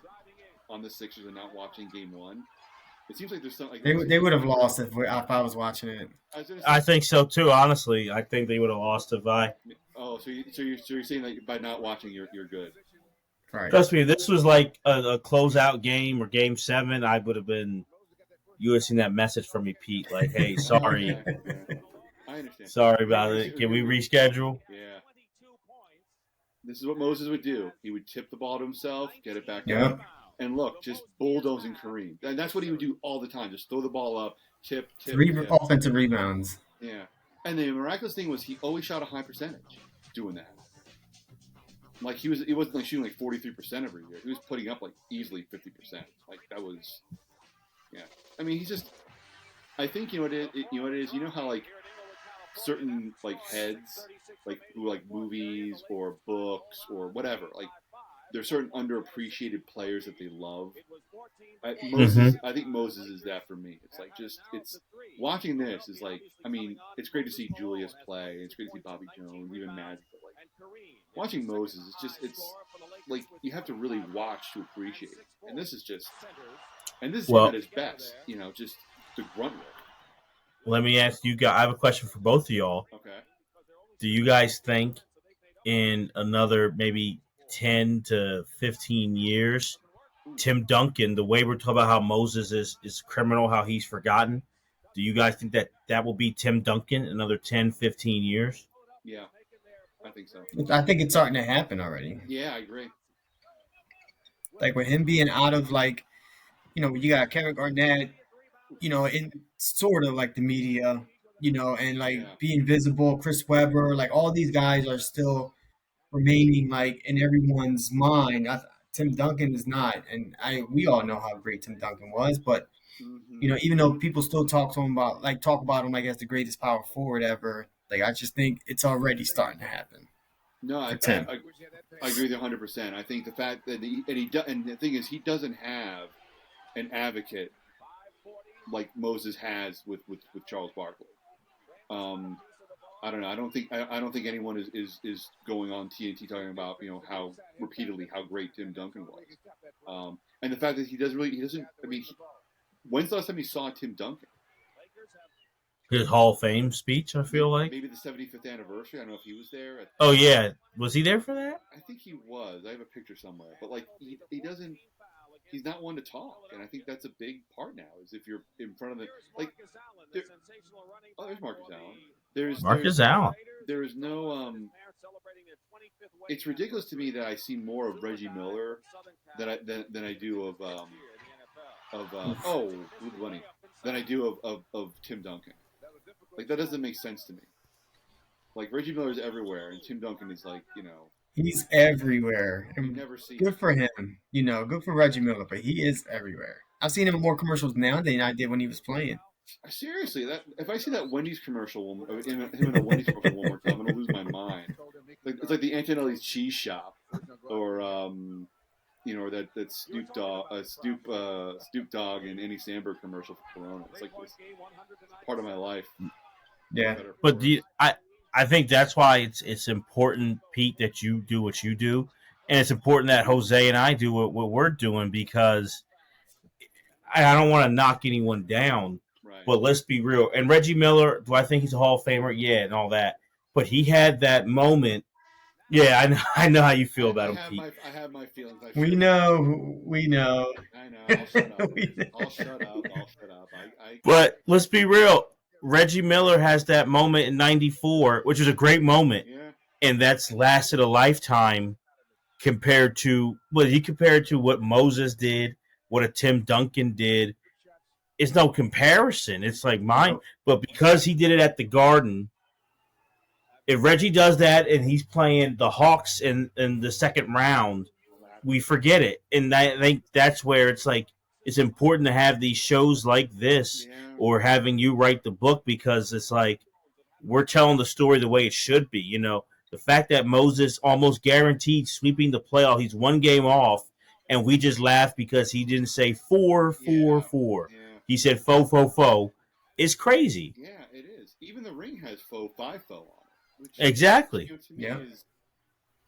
on the Sixers and not watching game 1? It seems like there's something. Like they would have lost if I was watching it. I think so too. Honestly, I think they would have lost if I. Oh, so you're saying that by not watching, you're good. Right. Trust me, if this was like a closeout game or game 7, I would have been. You would have seen that message from me, Pete. Like, hey, sorry. I understand. Sorry about it. Can we reschedule? Yeah. This is what Moses would do. He would tip the ball to himself, get it back up, and look, just bulldozing Kareem. And that's what he would do all the time. Just throw the ball up, tip. 3 offensive rebounds. Yeah. And the miraculous thing was he always shot a high percentage doing that. Like he wasn't like shooting like 43% every year. He was putting up like easily 50%. Like that was, yeah. I mean, he's just. I think what it is. You know how like certain like heads, like who like movies or books or whatever. Like there's certain underappreciated players that they love. I think Moses is that for me. It's like it's watching this is like. I mean, it's great to see Julius play. It's great to see Bobby Jones, even Magic. Watching Moses it's like you have to really watch to appreciate it. And this is at his best, just the grunt work. Let me ask you guys, I have a question for both of y'all. Okay. Do you guys think in another maybe 10 to 15 years, Tim Duncan, the way we're talking about how Moses is criminal, how he's forgotten, do you guys think that will be Tim Duncan in another 10, 15 years? Yeah. I think so. I think it's starting to happen already. Yeah, I agree. Like with him being out of like, you got Kevin Garnett, in sort of like the media, and like being visible. Chris Webber, like all these guys are still remaining like in everyone's mind. Tim Duncan is not, and we all know how great Tim Duncan was, but even though people still talk about him like as the greatest power forward ever, like I just think it's already starting to happen. No, I agree with you 100%. I think the fact that and the thing is, he doesn't have an advocate like Moses has with Charles Barkley. I don't know. I don't think anyone is going on TNT talking about how repeatedly how great Tim Duncan was, and the fact that he doesn't. I mean, when's the last time you saw Tim Duncan? His Hall of Fame speech, I feel like. Maybe the 75th anniversary. I don't know if he was there. Oh, yeah. Was he there for that? I think he was. I have a picture somewhere. But, like, he doesn't – he's not one to talk. And I think that's a big part now is if you're in front of the – like, there's Marcus Allen. Marcus Allen. There is no it's ridiculous to me that I see more of Reggie Miller than I do of than I do of Tim Duncan. Like, that doesn't make sense to me. Like, Reggie Miller's everywhere, and Tim Duncan is like, He's everywhere. You never see good for him. Good for Reggie Miller, but he is everywhere. I've seen him in more commercials now than I did when he was playing. Seriously, if I see that Wendy's commercial, him in a Wendy's commercial one more time, I'm going to lose my mind. It's like the Antonelli's Cheese Shop, or or that Snoop Dogg and Andy Samberg commercial for Corona. It's like this part of my life. Yeah, but I think that's why it's important, Pete, that you do what you do, and it's important that Jose and I do what we're doing, because I don't want to knock anyone down, right. But let's be real. And Reggie Miller, do I think he's a Hall of Famer? Yeah, and all that. But he had that moment. Yeah, I know how you feel about him, Pete. I have my feelings. We know. I know. I'll shut up. But let's be real. Reggie Miller has that moment in '94, which is a great moment, and that's lasted a lifetime. Compared to what Moses did, what a Tim Duncan did, it's no comparison. It's like mine, but because he did it at the Garden. If Reggie does that and he's playing the Hawks in the second round, we forget it. And I think that's where it's like it's important to have these shows like this or having you write the book, because it's like we're telling the story the way it should be. The fact that Moses almost guaranteed sweeping the playoff, he's one game off, and we just laugh because he didn't say 4-4-4. Yeah. He said fo. It's crazy. Yeah, it is. Even the ring has 5-4 on it. Exactly.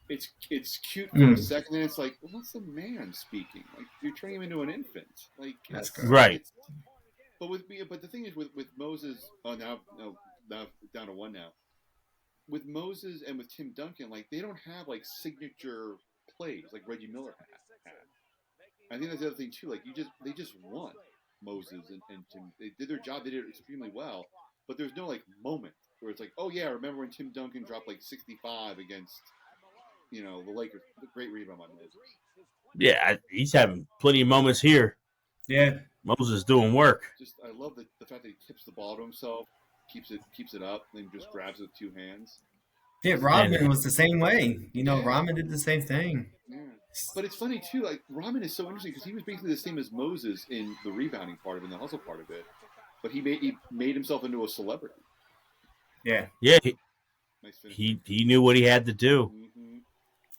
It's cute for a second, and it's like, well, what's the man speaking? Like, you're turning him into an infant. Like, that's good. Right. But the thing is with Moses. Oh, now down to one now. With Moses and with Tim Duncan, like, they don't have like signature plays like Reggie Miller had. I think that's the other thing too. Like, they just won. Moses and Tim, they did their job. They did it extremely well. But there's no like moment where it's like, oh yeah, remember when Tim Duncan dropped like 65 against, the Lakers? The great rebound by Moses. Yeah, he's having plenty of moments here. Yeah, Moses doing work. I love the fact that he tips the ball to himself, keeps it up, and then just grabs it with two hands. Yeah, Rodman was the same way. Rodman did the same thing. Yeah. But it's funny too. Like, Rodman is so interesting because he was basically the same as Moses in the rebounding part of it, in the hustle part of it. But he made himself into a celebrity. Yeah. Yeah. He knew what he had to do. Mm-hmm.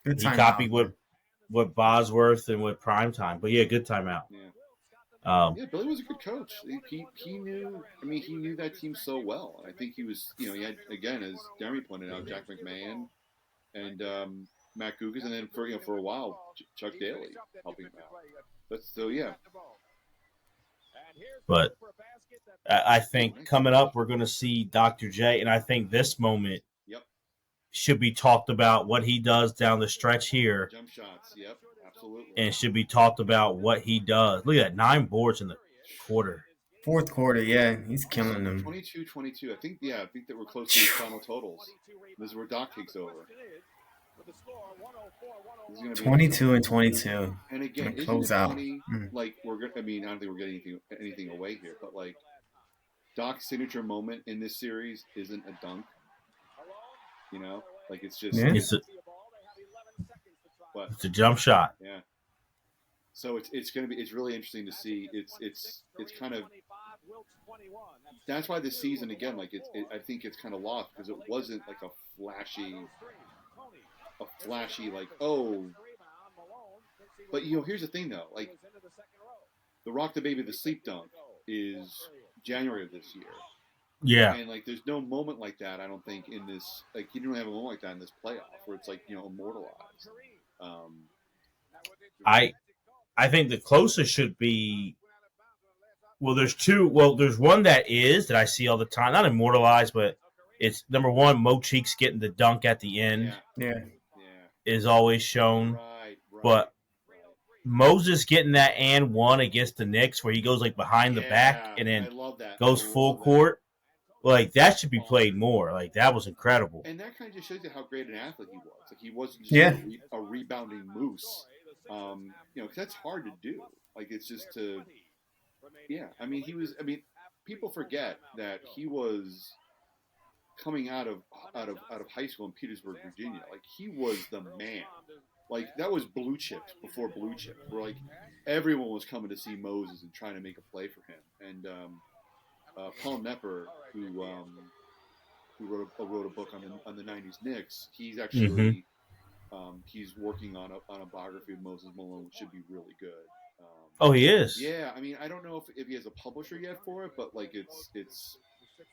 Good he copied what Bosworth and what Primetime. But yeah, good timeout. Yeah. Billy was a good coach. He knew. I mean, he knew that team so well. I think he was. He had, again, as Jeremy pointed out, Jack McMahon and Matt Gugas, and then for a while Chuck Daly helping him out. But still, yeah. But I think coming up, we're going to see Dr. J, and I think this moment should be talked about, what he does down the stretch here. Jump shots, yep, absolutely. And should be talked about what he does. Look at that, 9 boards in the quarter. Fourth quarter, yeah, he's killing them. 22-22. I think that we're close to the final totals. This is where Doc takes over. 22 and 22. And again, isn't close it out. funny? Like I don't think we're getting anything away here, but like Doc's signature moment in this series isn't a dunk. You know, like it's just it's a jump shot. Yeah. So it's really interesting to see. It's kind of that's why this season again, like I think it's kind of lost because it wasn't like a flashy like But here's the thing though, like the Rock the Baby the Sleep Dunk is January of this year. Yeah. And like there's no moment like that, I don't think, in this, like you don't have a moment like that in this playoff where it's like, immortalized. I think the closest should be there's two. Well, there's one that I see all the time, not immortalized, but it's number one, Mo Cheeks getting the dunk at the end. Yeah. Is always shown. Right. But Moses getting that and one against the Knicks where he goes like behind the back and then goes full court. Like that should be played more. Like that was incredible. And that kind of just shows you how great an athlete he was. Like he wasn't just a rebounding moose. Because that's hard to do. Like it's just to, I mean, people forget that he was coming out of high school in Petersburg, Virginia. Like he was the man. Like that was blue chips before blue chips. Where like everyone was coming to see Moses and trying to make a play for him. And Paul Nepper, who wrote a book on the '90s Knicks, he's actually. He's working on a biography of Moses Malone, which should be really good. He is. Yeah, I mean, I don't know if he has a publisher yet for it, but like it's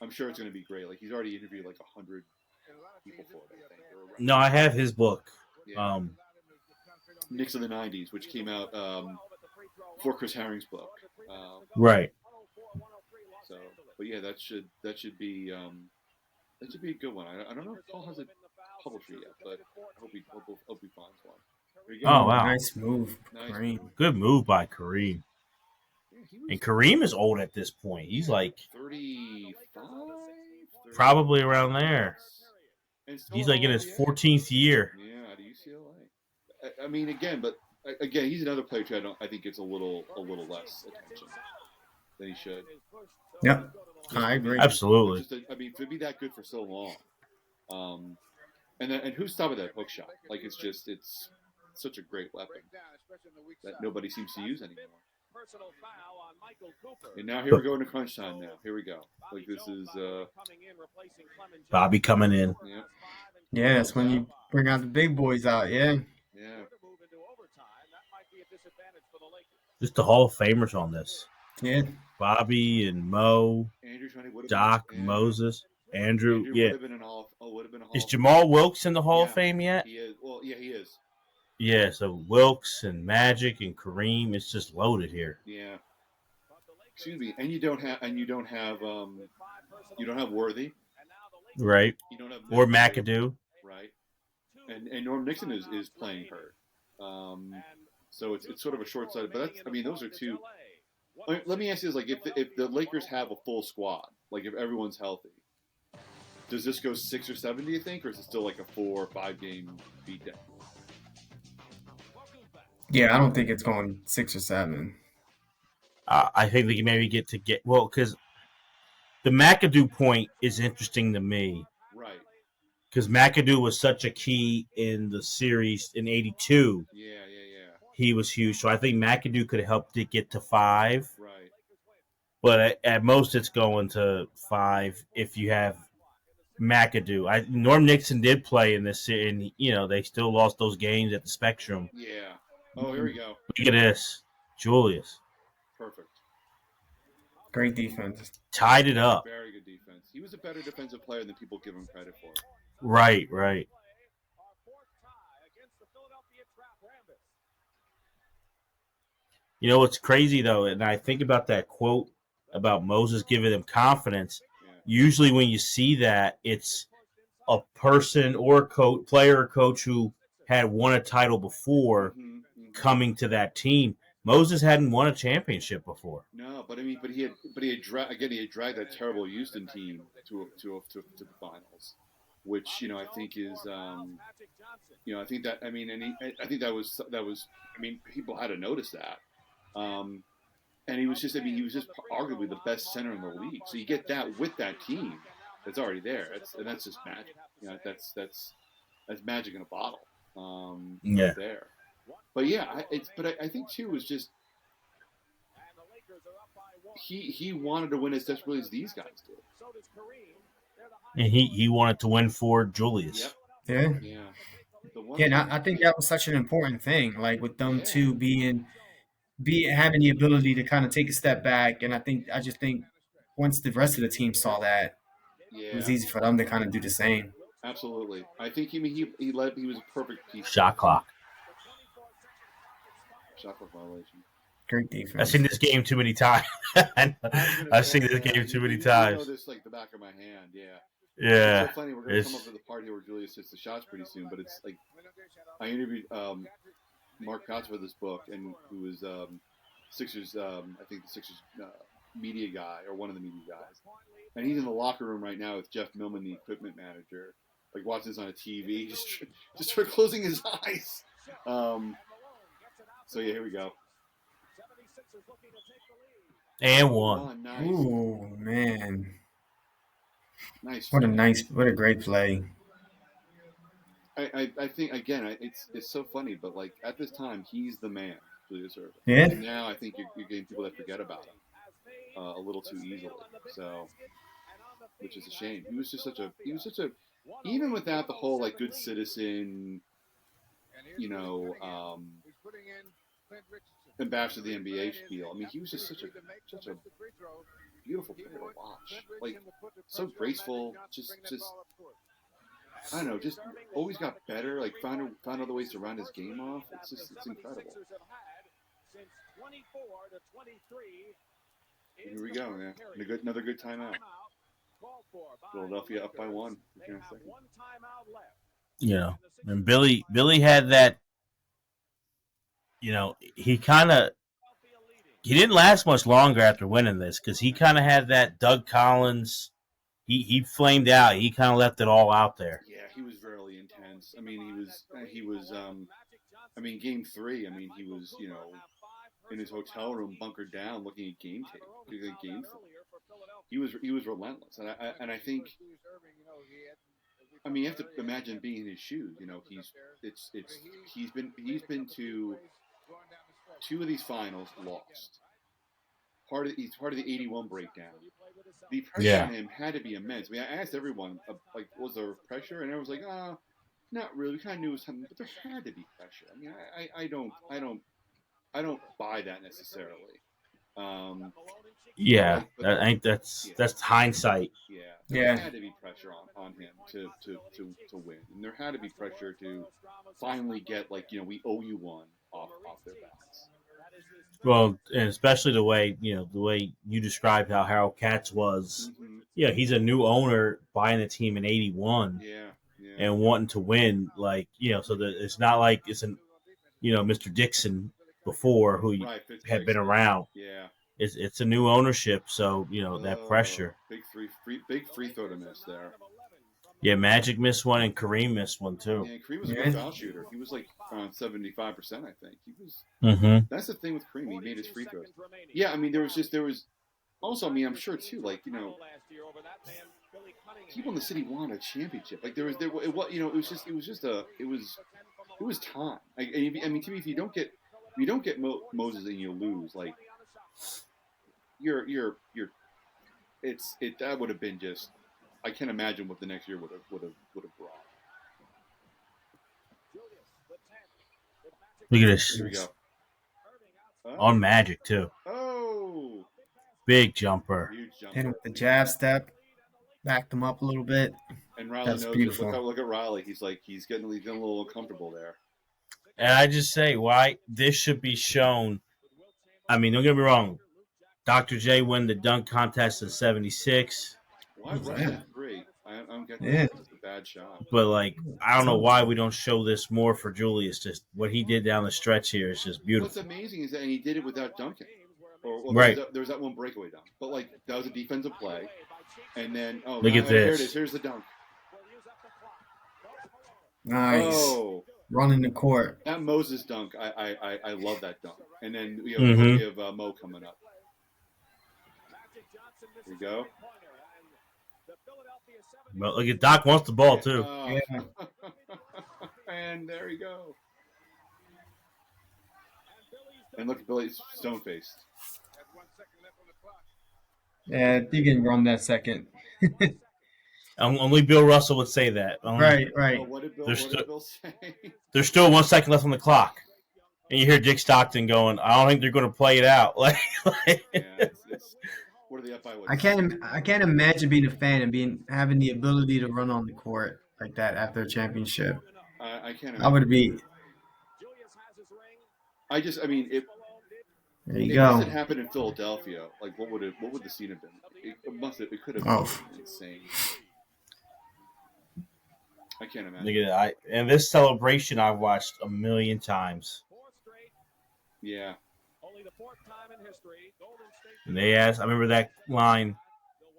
I'm sure it's going to be great. Like he's already interviewed like 100 people for it, I think. No, I have his book. Yeah. Knicks of the '90s, which came out for Chris Herring's book. Right. So, but yeah, that should be a good one. I don't know if Paul has a publisher yet, but I hope he finds one. Oh wow! Nice move, Kareem. Good move by Kareem. And Kareem is old at this point. He's like 35, probably around there. He's like in his 14th year. Yeah, at UCLA. I mean, again, he's another player too. I think gets a little less attention than he should. Yep, I agree. Absolutely. To be that good for so long. And who's stopping that hook shot? Like it's such a great weapon that nobody seems to use anymore. And now here we go into crunch time. Now here we go. Like this is Bobby coming in. Yeah, that's when you bring out the big boys out. Yeah. Just the Hall of Famers on this. Yeah. Bobby and Mo, Andrew, Doc, Moses. Andrew, yeah. Would have been a Hall is Jamal Wilkes in the Hall of Fame yet? He is. Well, yeah, he is. Yeah, so Wilkes and Magic and Kareem, it's just loaded here. Yeah. Excuse me, and you don't have Worthy, right? You don't have or McAdoo, right? And Norm Nixon is playing hurt, so it's sort of a short sighted. But those are two. Let me ask you this: like, if the Lakers have a full squad, like if everyone's healthy, does this go 6 or 7? Do you think, or is it still like a 4 or 5 game beatdown? Yeah, I don't think it's going 6 or 7. I think they can maybe because the McAdoo point is interesting to me, right? Because McAdoo was such a key in the series in '82. Yeah. He was huge, so I think McAdoo could have helped it get to 5. Right. But at most, it's going to 5 if you have McAdoo. Norm Nixon did play in this, and they still lost those games at the Spectrum. Yeah. Oh, here we go. Look at this, Julius. Perfect. Great defense. Tied it up. Very good defense. He was a better defensive player than people give him credit for. Right. What's crazy though, and I think about that quote about Moses giving them confidence. Yeah. Usually, when you see that, it's a person or a player or coach who had won a title before coming to that team. Moses hadn't won a championship before. No, but he had dragged that terrible Houston team to the finals, which I think is I think that I think that was people had to notice that. And he was just arguably the best center in the league. So you get that with that team that's already there. That's just magic. That's magic in a bottle. Right there. But yeah, I think too was just he wanted to win as desperately as these guys did. And he wanted to win for Julius. Yep. Yeah. And I think that was such an important thing, like with them two having the ability to kind of take a step back. And I just think once the rest of the team saw that, it was easy for them to kind of do the same. Absolutely. I think he was a perfect piece. Shot clock violation. Great defense. I've seen this game too many times. I've seen this game too many times. I know this like the back of my hand. Yeah. Yeah. It's so funny. We're going to come up with a part here where Julius hits the shots pretty soon, but it's like I interviewed Mark Kotz for this book, and who was Sixers, I think the Sixers media guy or one of the media guys, and he's in the locker room right now with Jeff Millman, the equipment manager, like watching this on a TV, just for closing his eyes. So yeah, here we go. And one. Oh, nice. Ooh, man. Nice. What a great play. I think again, it's so funny, but like at this time, he's the man, Julius Erving. Yeah. And now I think you're getting people that forget about him a little too easily. So, which is a shame. He was such a even without the whole like good citizen, ambassador of the NBA spiel. I mean, he was just such a beautiful player to watch. Like so graceful, just I don't know, just always got better. Like found other ways to round his game off. It's incredible. Here we go, man. Another good timeout. Philadelphia up by 1. Yeah, and Billy had that. He didn't last much longer after winning this because he kind of had that Doug Collins. He flamed out. He kind of left it all out there. Yeah, he was really intense. I mean, he was. Game 3. I mean, he was in his hotel room, bunkered down, looking at game tape, looking at game film. He was relentless, and I think. I mean, you have to imagine being in his shoes. He's been to 2 of these finals, lost. He's part of the 81 breakdown. The pressure on him had to be immense. I mean, I asked everyone, was there pressure? And everyone was like, not really. We kind of knew it was something, but there had to be pressure. I mean, I don't buy that necessarily. I think that's hindsight. Yeah. There had to be pressure on him to win, and there had to be pressure to finally get we owe you one off their backs. Well, and especially the way you described how Harold Katz was. Mm-hmm. Yeah, he's a new owner buying the team in '81. Yeah. And wanting to win, so that it's not like it's Mr. Dixon before who had been around. Yeah. It's a new ownership, so that pressure. Big free throw to miss there. Yeah, Magic missed one and Kareem missed one too. Yeah, Kareem was a good foul shooter. He was like around 75%, I think. He was. Mm-hmm. That's the thing with Kareem. He made his free throws. Yeah, I mean there was. Also, I mean, I'm sure too. Like people in the city wanted a championship. Like it was time. Like, I mean, to me, if you don't get Moses and you lose, like that would have been just. I can't imagine what the next year would have brought. Look at this. Here we go. On Magic too. Oh, big jumper. Huge jumper. Hit him with the jab step, backed him up a little bit. And Riley knows beautiful. Look at Riley. He's getting a little uncomfortable there. And I just say why this should be shown. I mean, don't get me wrong. Dr. J won the dunk contest in '76. Why was that 3? I'm getting yeah. This is a bad bad shot. But like, I don't know why we don't show this more for Julius. Just what he did down the stretch here is just beautiful. What's amazing is that he did it without dunking. Right. There was that one breakaway dunk, but like that was a defensive play, and then look at this. Here it is. Here's the dunk. Nice. Oh, running the court. That Moses dunk, I love that dunk. And then we have Mo coming up. Here we go. Well, look at Doc wants the ball too. Yeah. And there we go. And look at Billy's stone faced. Yeah, you can run that second. Only Bill Russell would say that. Right. Oh, what did Bill say? There's still 1 second left on the clock. And you hear Dick Stockton going, I don't think they're going to play it out. What are they up by? I can't imagine being a fan and having the ability to run on the court like that after a championship. I can't imagine. I would be. If There you it go. hasn't happened in Philadelphia, like what would the scene have been? It could have been insane. I can't imagine. Look at it. And this celebration I've watched a million times. Yeah. And they asked, I remember that line.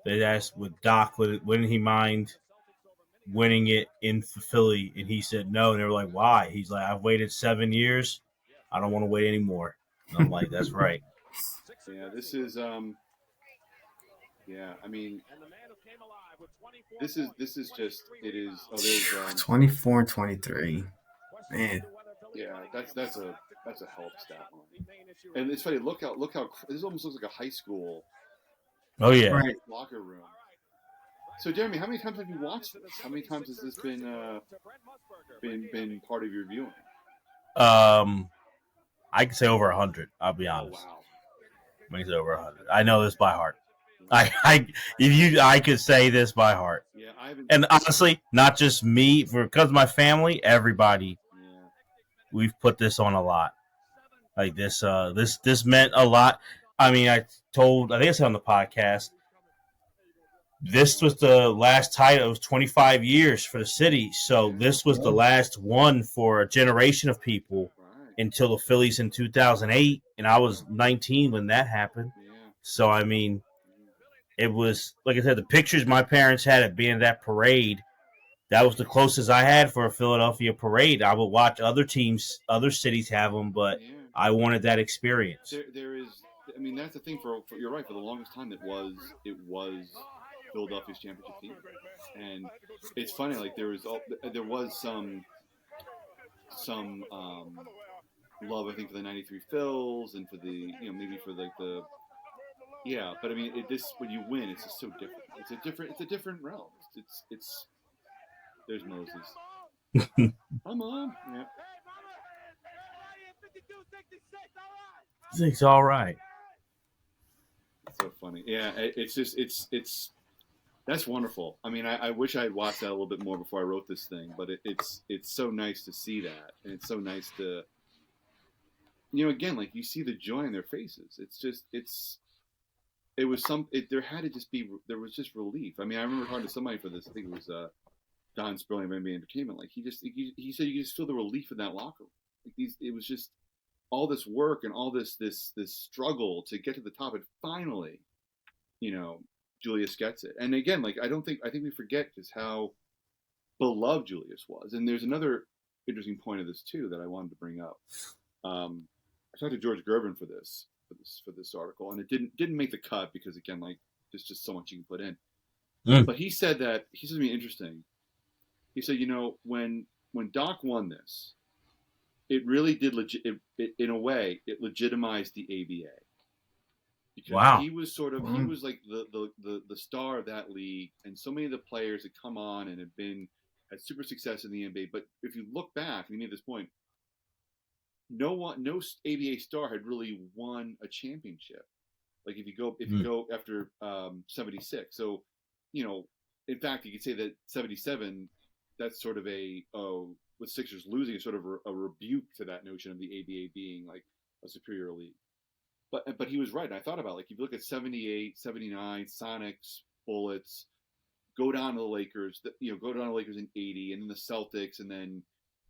They asked with Doc, wouldn't he mind winning it in Philly? And he said no. And they were like, why? He's like, I've waited 7 years. I don't want to wait anymore. And I'm like, that's right. Yeah, this is this is just it is. Oh, there's 24 and 23. Man. Yeah, that's a hell of a stat line. And it's funny. Look how this almost looks like a high school. Oh yeah. Right. Locker room. So Jeremy, how many times have you watched this? How many times has this been part of your viewing? I could say over 100. I'll be honest. Oh, wow. I can say over 100. I know this by heart. I could say this by heart. Yeah, and honestly, not just me, because of my family, everybody. Yeah. We've put this on a lot. Like this meant a lot. I mean, I think I said on the podcast, this was the last title. It was 25 years for the city. So this was the last one for a generation of people until the Phillies in 2008. And I was 19 when that happened. Yeah. So, I mean, it was, like I said, the pictures my parents had at being at that parade, that was the closest I had for a Philadelphia parade. I would watch other teams, other cities have them, but I wanted that experience. There is, I mean, that's the thing for you're right. For the longest time, it was Philadelphia's championship team, and it's funny. Like there was some love, I think, for the '93 Phils and for the maybe for like the but I mean, when you win, it's just so different. It's a different realm. It's there's Moses. Come on, yeah. It's all right. It's so funny. Yeah, it's just that's wonderful. I mean, I wish I had watched that a little bit more before I wrote this thing, but it's so nice to see that, and it's so nice to, again, like you see the joy in their faces. There was just relief. I mean, I remember talking to somebody for this. I think it was Don Sperling of NBA Entertainment. Like he said, you just feel the relief in that locker room. Like it was just all this work and all this struggle to get to the top, and finally, Julius gets it. And again, like I think we forget just how beloved Julius was. And there's another interesting point of this too that I wanted to bring up. I talked to George Gervin for this article, and it didn't make the cut because again, like there's just so much you can put in. But he said something interesting. He said, when Doc won this, it really did in a way it legitimized the ABA. Because he was he was like the star of that league, and so many of the players had come on and had super success in the NBA. But if you look back, and you made this point, no ABA star had really won a championship. Like if you go after 76, so in fact you could say that 77, that's sort of with Sixers losing is sort of a rebuke to that notion of the ABA being like a superior league. But he was right. And I thought about, like, if you look at 78, 79, Sonics, Bullets, go down to the Lakers, go down to the Lakers in 80, and then the Celtics, and then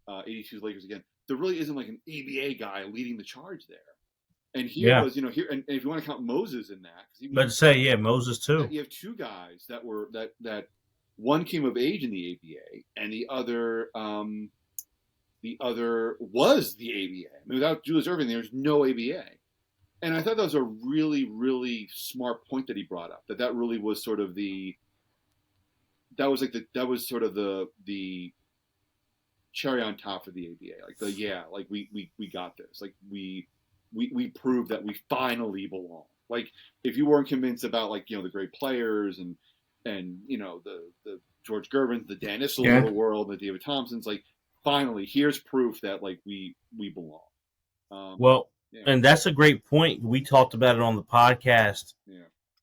82's Lakers again. There really isn't like an ABA guy leading the charge there. And here was, and if you want to count Moses in that, let's say, Moses too. You have two guys that were that one came of age in the ABA, and the other was the ABA. I mean, without Julius Erving, there's no ABA. And I thought that was a really, really smart point that he brought up. That really was sort of the cherry on top for the ABA. Like we got this. Like we proved that we finally belong. Like if you weren't convinced about the great players and the George Gervins, the Dan Issels of the world, the David Thompsons, like finally here's proof that we belong. And that's a great point. We talked about it on the podcast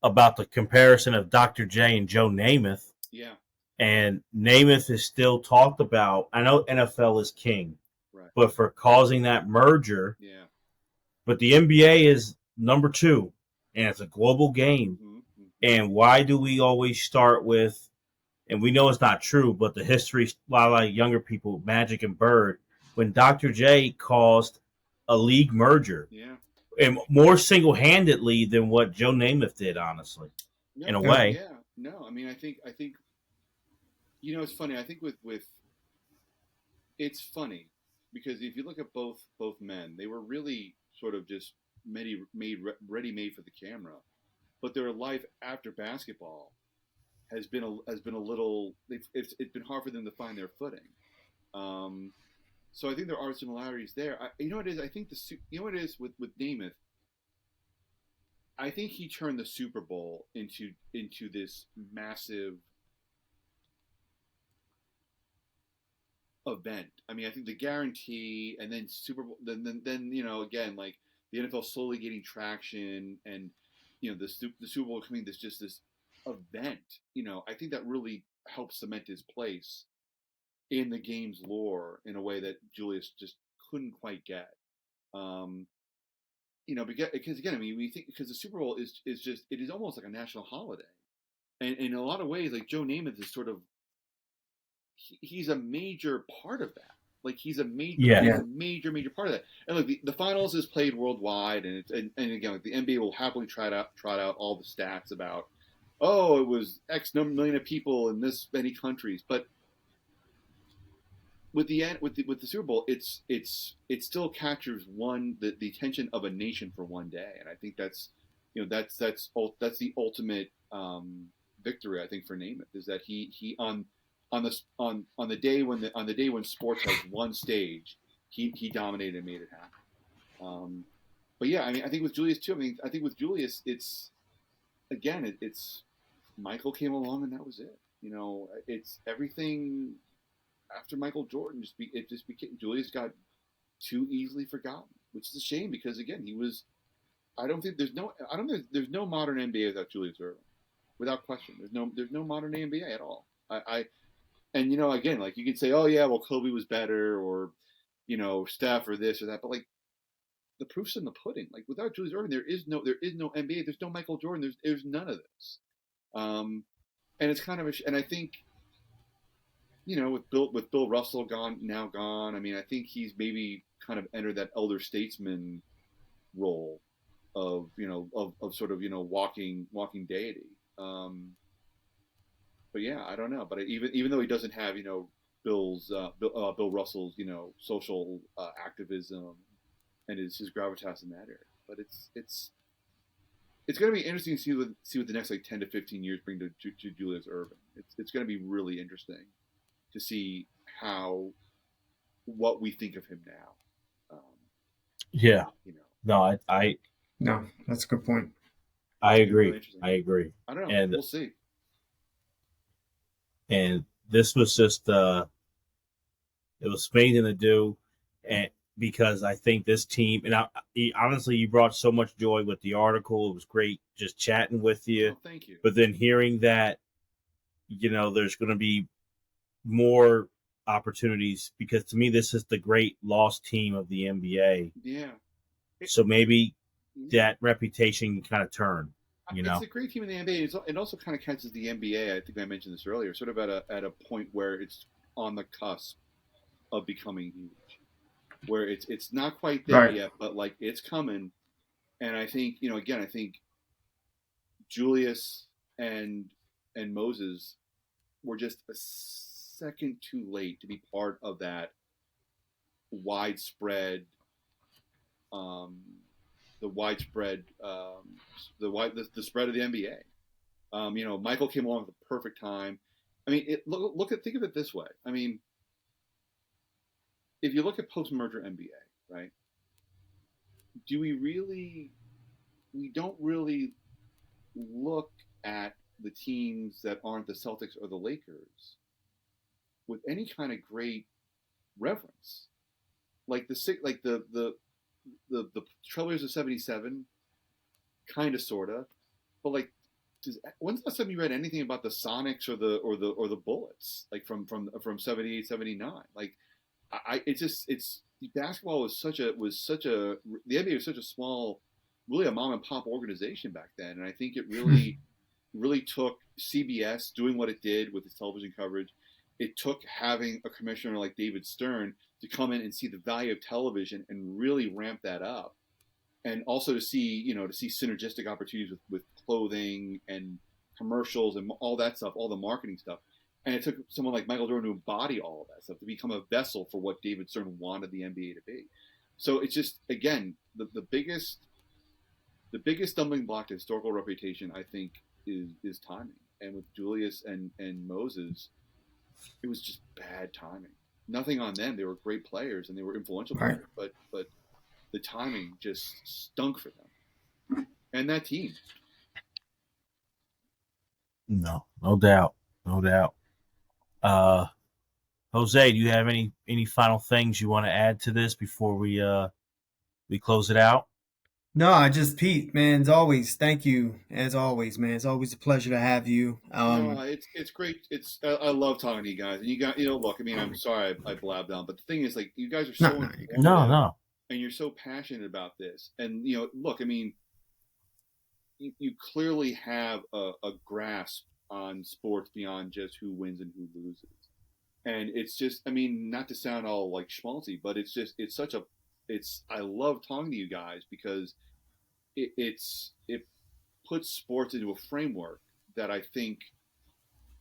about the comparison of Dr. J and Joe Namath. Yeah. And Namath is still talked about. I know NFL is king, right, but for causing that merger. Yeah. But the NBA is number 2, and it's a global game. Mm-hmm. And why do we always start with, and we know it's not true, but the history, a lot of younger people, Magic and Bird, when Dr. J caused a league merger. Yeah. And more single-handedly than what Joe Namath did, honestly, in a way. Yeah. No, I mean, I think it's funny. I think with it's funny because if you look at both men, they were really sort of just ready-made for the camera, but their life after basketball has been a little. It's been hard for them to find their footing. So I think there are similarities there. You know what it is? I think what it is with Namath. I think he turned the Super Bowl into this massive event. I mean, I think the guarantee, and then Super Bowl, then again, like the NFL slowly getting traction, and the Super Bowl coming this event. I think that really helps cement his place in the game's lore in a way that Julius just couldn't quite get. Because again, I mean, we think because the Super Bowl is almost like a national holiday, and in a lot of ways, like Joe Namath is sort of. He's a major part of that. Like he's a major part of that. And look, the finals is played worldwide, and again, like the NBA will happily trot out all the stats about, it was X number million of people in this many countries. But with the Super Bowl, it still captures the attention of a nation for one day, and I think that's the ultimate victory. I think for Namath is that he on the day when sports has one stage, he dominated and made it happen. But yeah, I mean, I think with Julius too. I mean, I think with Julius, it's Michael came along and that was it. It's everything after Michael Jordan. It just became Julius got too easily forgotten, which is a shame because again, he was. I don't think there's no modern NBA without Julius Erving, without question. There's no modern NBA at all. And again, like you could say, oh yeah, well Kobe was better, or Steph, or this or that, but like the proof's in the pudding. Like without Julius Erving, there is no NBA. There's no Michael Jordan. There's none of this. And it's kind of and I think with Bill Russell gone. I mean, I think he's maybe kind of entered that elder statesman role of sort of walking deity. But yeah, I don't know. But even though he doesn't have Bill Russell's social activism and his gravitas in that area, but it's going to be interesting to see what the next 10 to 15 years bring to Julius Erving. It's going to be really interesting to see what we think of him now. No, no, that's a good point. I agree. I don't know. And we'll see. And this was just it was amazing to do, and because I think this team, and honestly, you brought so much joy with the article. It was great just chatting with you. Oh, thank you. But then hearing that, there's going to be more opportunities, because to me, this is the great lost team of the NBA. Yeah. So maybe that reputation can kind of turn. You know, it's a great team in the NBA. It also kind of catches the NBA. I think I mentioned this earlier, sort of at a point where it's on the cusp of becoming huge, where it's not quite there Right. yet, but like it's coming. And I think again, I think Julius and Moses were just a second too late to be part of that widespread, um, the widespread, the spread of the NBA. Michael came along at the perfect time. I mean, think of it this way. I mean, if you look at post-merger NBA, right? Do we really? We don't really look at the teams that aren't the Celtics or the Lakers with any kind of great reverence. Like the Trailblazers of '77, kind of, sorta, but like, when's the last time you read anything about the Sonics or the Bullets, like from '78, '79? Like, it's basketball was such a the NBA was such a small, really a mom and pop organization back then, and I think it really took CBS doing what it did with its television coverage. It took having a commissioner like David Stern to come in and see the value of television and really ramp that up, and also to see synergistic opportunities with clothing and commercials and all that stuff, all the marketing stuff. And it took someone like Michael Jordan to embody all of that stuff, to become a vessel for what David Stern wanted the NBA to be. So it's just, again, the biggest stumbling block to historical reputation, I think, is timing. And with Julius and Moses, it was just bad timing. Nothing on them; they were great players and they were influential Right. players, but the timing just stunk for them and that team. no doubt, no doubt. Jose, do you have any final things you want to add to this before we close it out? No, I just Pete, man. As always, thank you. As always, man. It's always a pleasure to have you. No, it's great. I love talking to you guys, and you got look. I mean, I'm sorry I blabbed on, but the thing is, like, you guys are so informative, No. and you're so passionate about this, and look. I mean, you clearly have a grasp on sports beyond just who wins and who loses. And it's just, I mean, not to sound all like schmaltzy, but I love talking to you guys because it puts sports into a framework that I think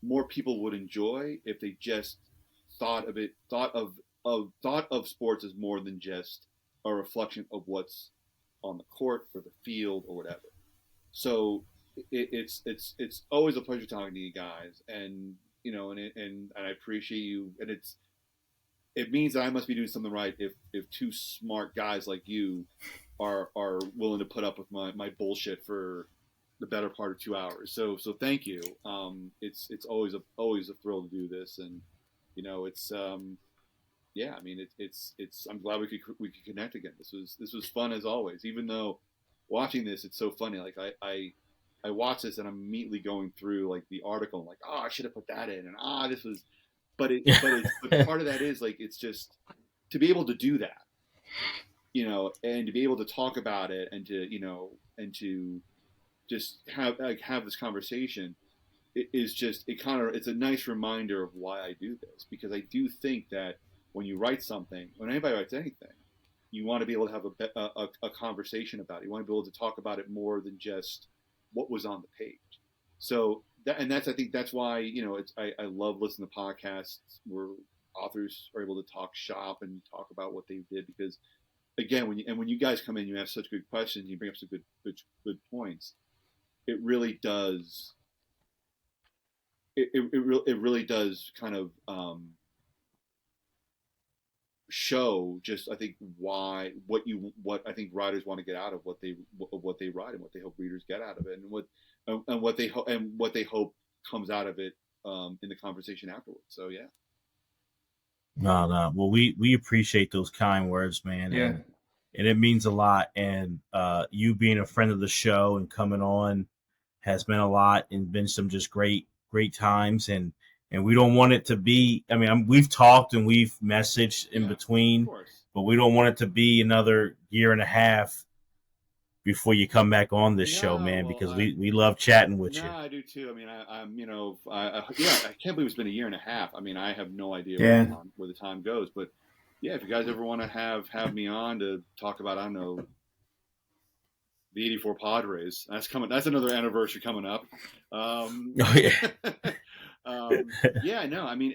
more people would enjoy if they just thought of sports as more than just a reflection of what's on the court or the field or whatever. So it's always a pleasure talking to you guys, and and I appreciate you, and it means that I must be doing something right if two smart guys like you are willing to put up with my bullshit for the better part of 2 hours. So thank you. It's always a thrill to do this, and it's yeah. I mean, it's I'm glad we could connect again. This was fun as always. Even though watching this, it's so funny. Like I watch this and I'm immediately going through like the article, and like, oh, I should have put that in, and this was, but part of that is like, it's just to be able to do that, and to be able to talk about it, and to just have this conversation. It's a nice reminder of why I do this, because I do think that when you write something, when anybody writes anything, you want to be able to have a conversation about it. You want to be able to talk about it more than just what was on the page. So I think that's why I love listening to podcasts where authors are able to talk shop and talk about what they did, because again, when you guys come in, you have such good questions, you bring up some good points. It really does. It really does kind of show just, I think, what I think writers want to get out of what they write, and what they hope readers get out of it, and what they hope comes out of it in the conversation afterwards. So yeah. No. Well, we appreciate those kind words, man. Yeah. And it means a lot. And you being a friend of the show and coming on has meant a lot, and been some just great times. And we don't want it to be, I mean, we've talked and we've messaged in between, but we don't want it to be another year and a half before you come back on this show, man, because we love chatting with you. No, I do too. I mean, I'm I can't believe it's been a year and a half. I mean, I have no idea where the time goes, but yeah, if you guys ever want to have me on to talk about, I don't know, the '84 Padres, that's coming. That's another anniversary coming up. Oh yeah. Yeah, no, I mean,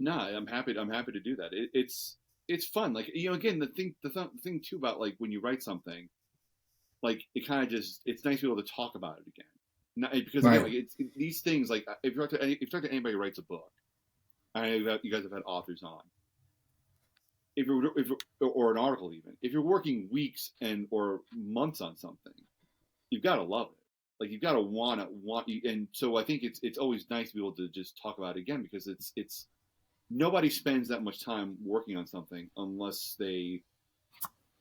I'm happy to do that. It's fun. Like, again, the thing too about, like, when you write something, like, it kind of just, it's nice to be able to talk about it again. Because again, like, these things, like, if you talk to anybody who writes a book, I know you guys have had authors on. Or an article, even if you're working weeks or months on something, you've got to love it. Like, you've got to want, and so I think it's always nice to be able to just talk about it again, because it's nobody spends that much time working on something unless they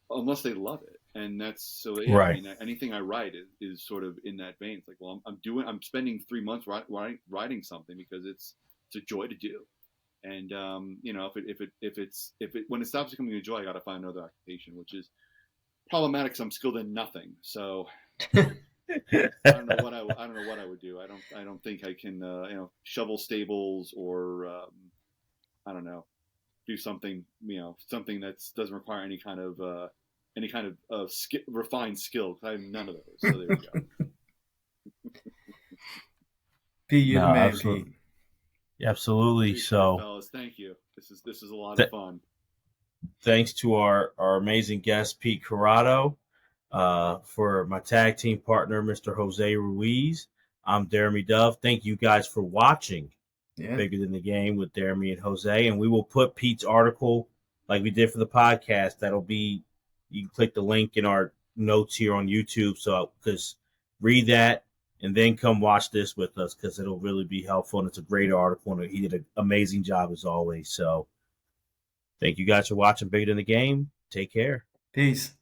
love it, and that's so. Yeah, right. I mean, anything I write is sort of in that vein. It's like, well, I'm spending 3 months writing something because it's a joy to do. And if it when it stops becoming a joy, I got to find another occupation, which is problematic because I'm skilled in nothing. So I don't know what I would do. I don't think I can shovel stables or I don't know, do something something that doesn't require any kind of refined skill. I have none of those. So there we go. Pete, you're the man, Pete. Absolutely. So, fellas, thank you. This is a lot of fun. Thanks to our amazing guest, Pete Coratto, for my tag team partner, Mr. Jose Ruiz. I'm Jeremy Dove. Thank you guys for watching Bigger Than the Game with Jeremy and Jose. And we will put Pete's article, like we did for the podcast. That'll be, you can click the link in our notes here on YouTube. So, because read that, and then come watch this with us, because it'll really be helpful, and it's a great article, and he did an amazing job as always. So thank you guys for watching Bigger Than the Game. Take care. Peace.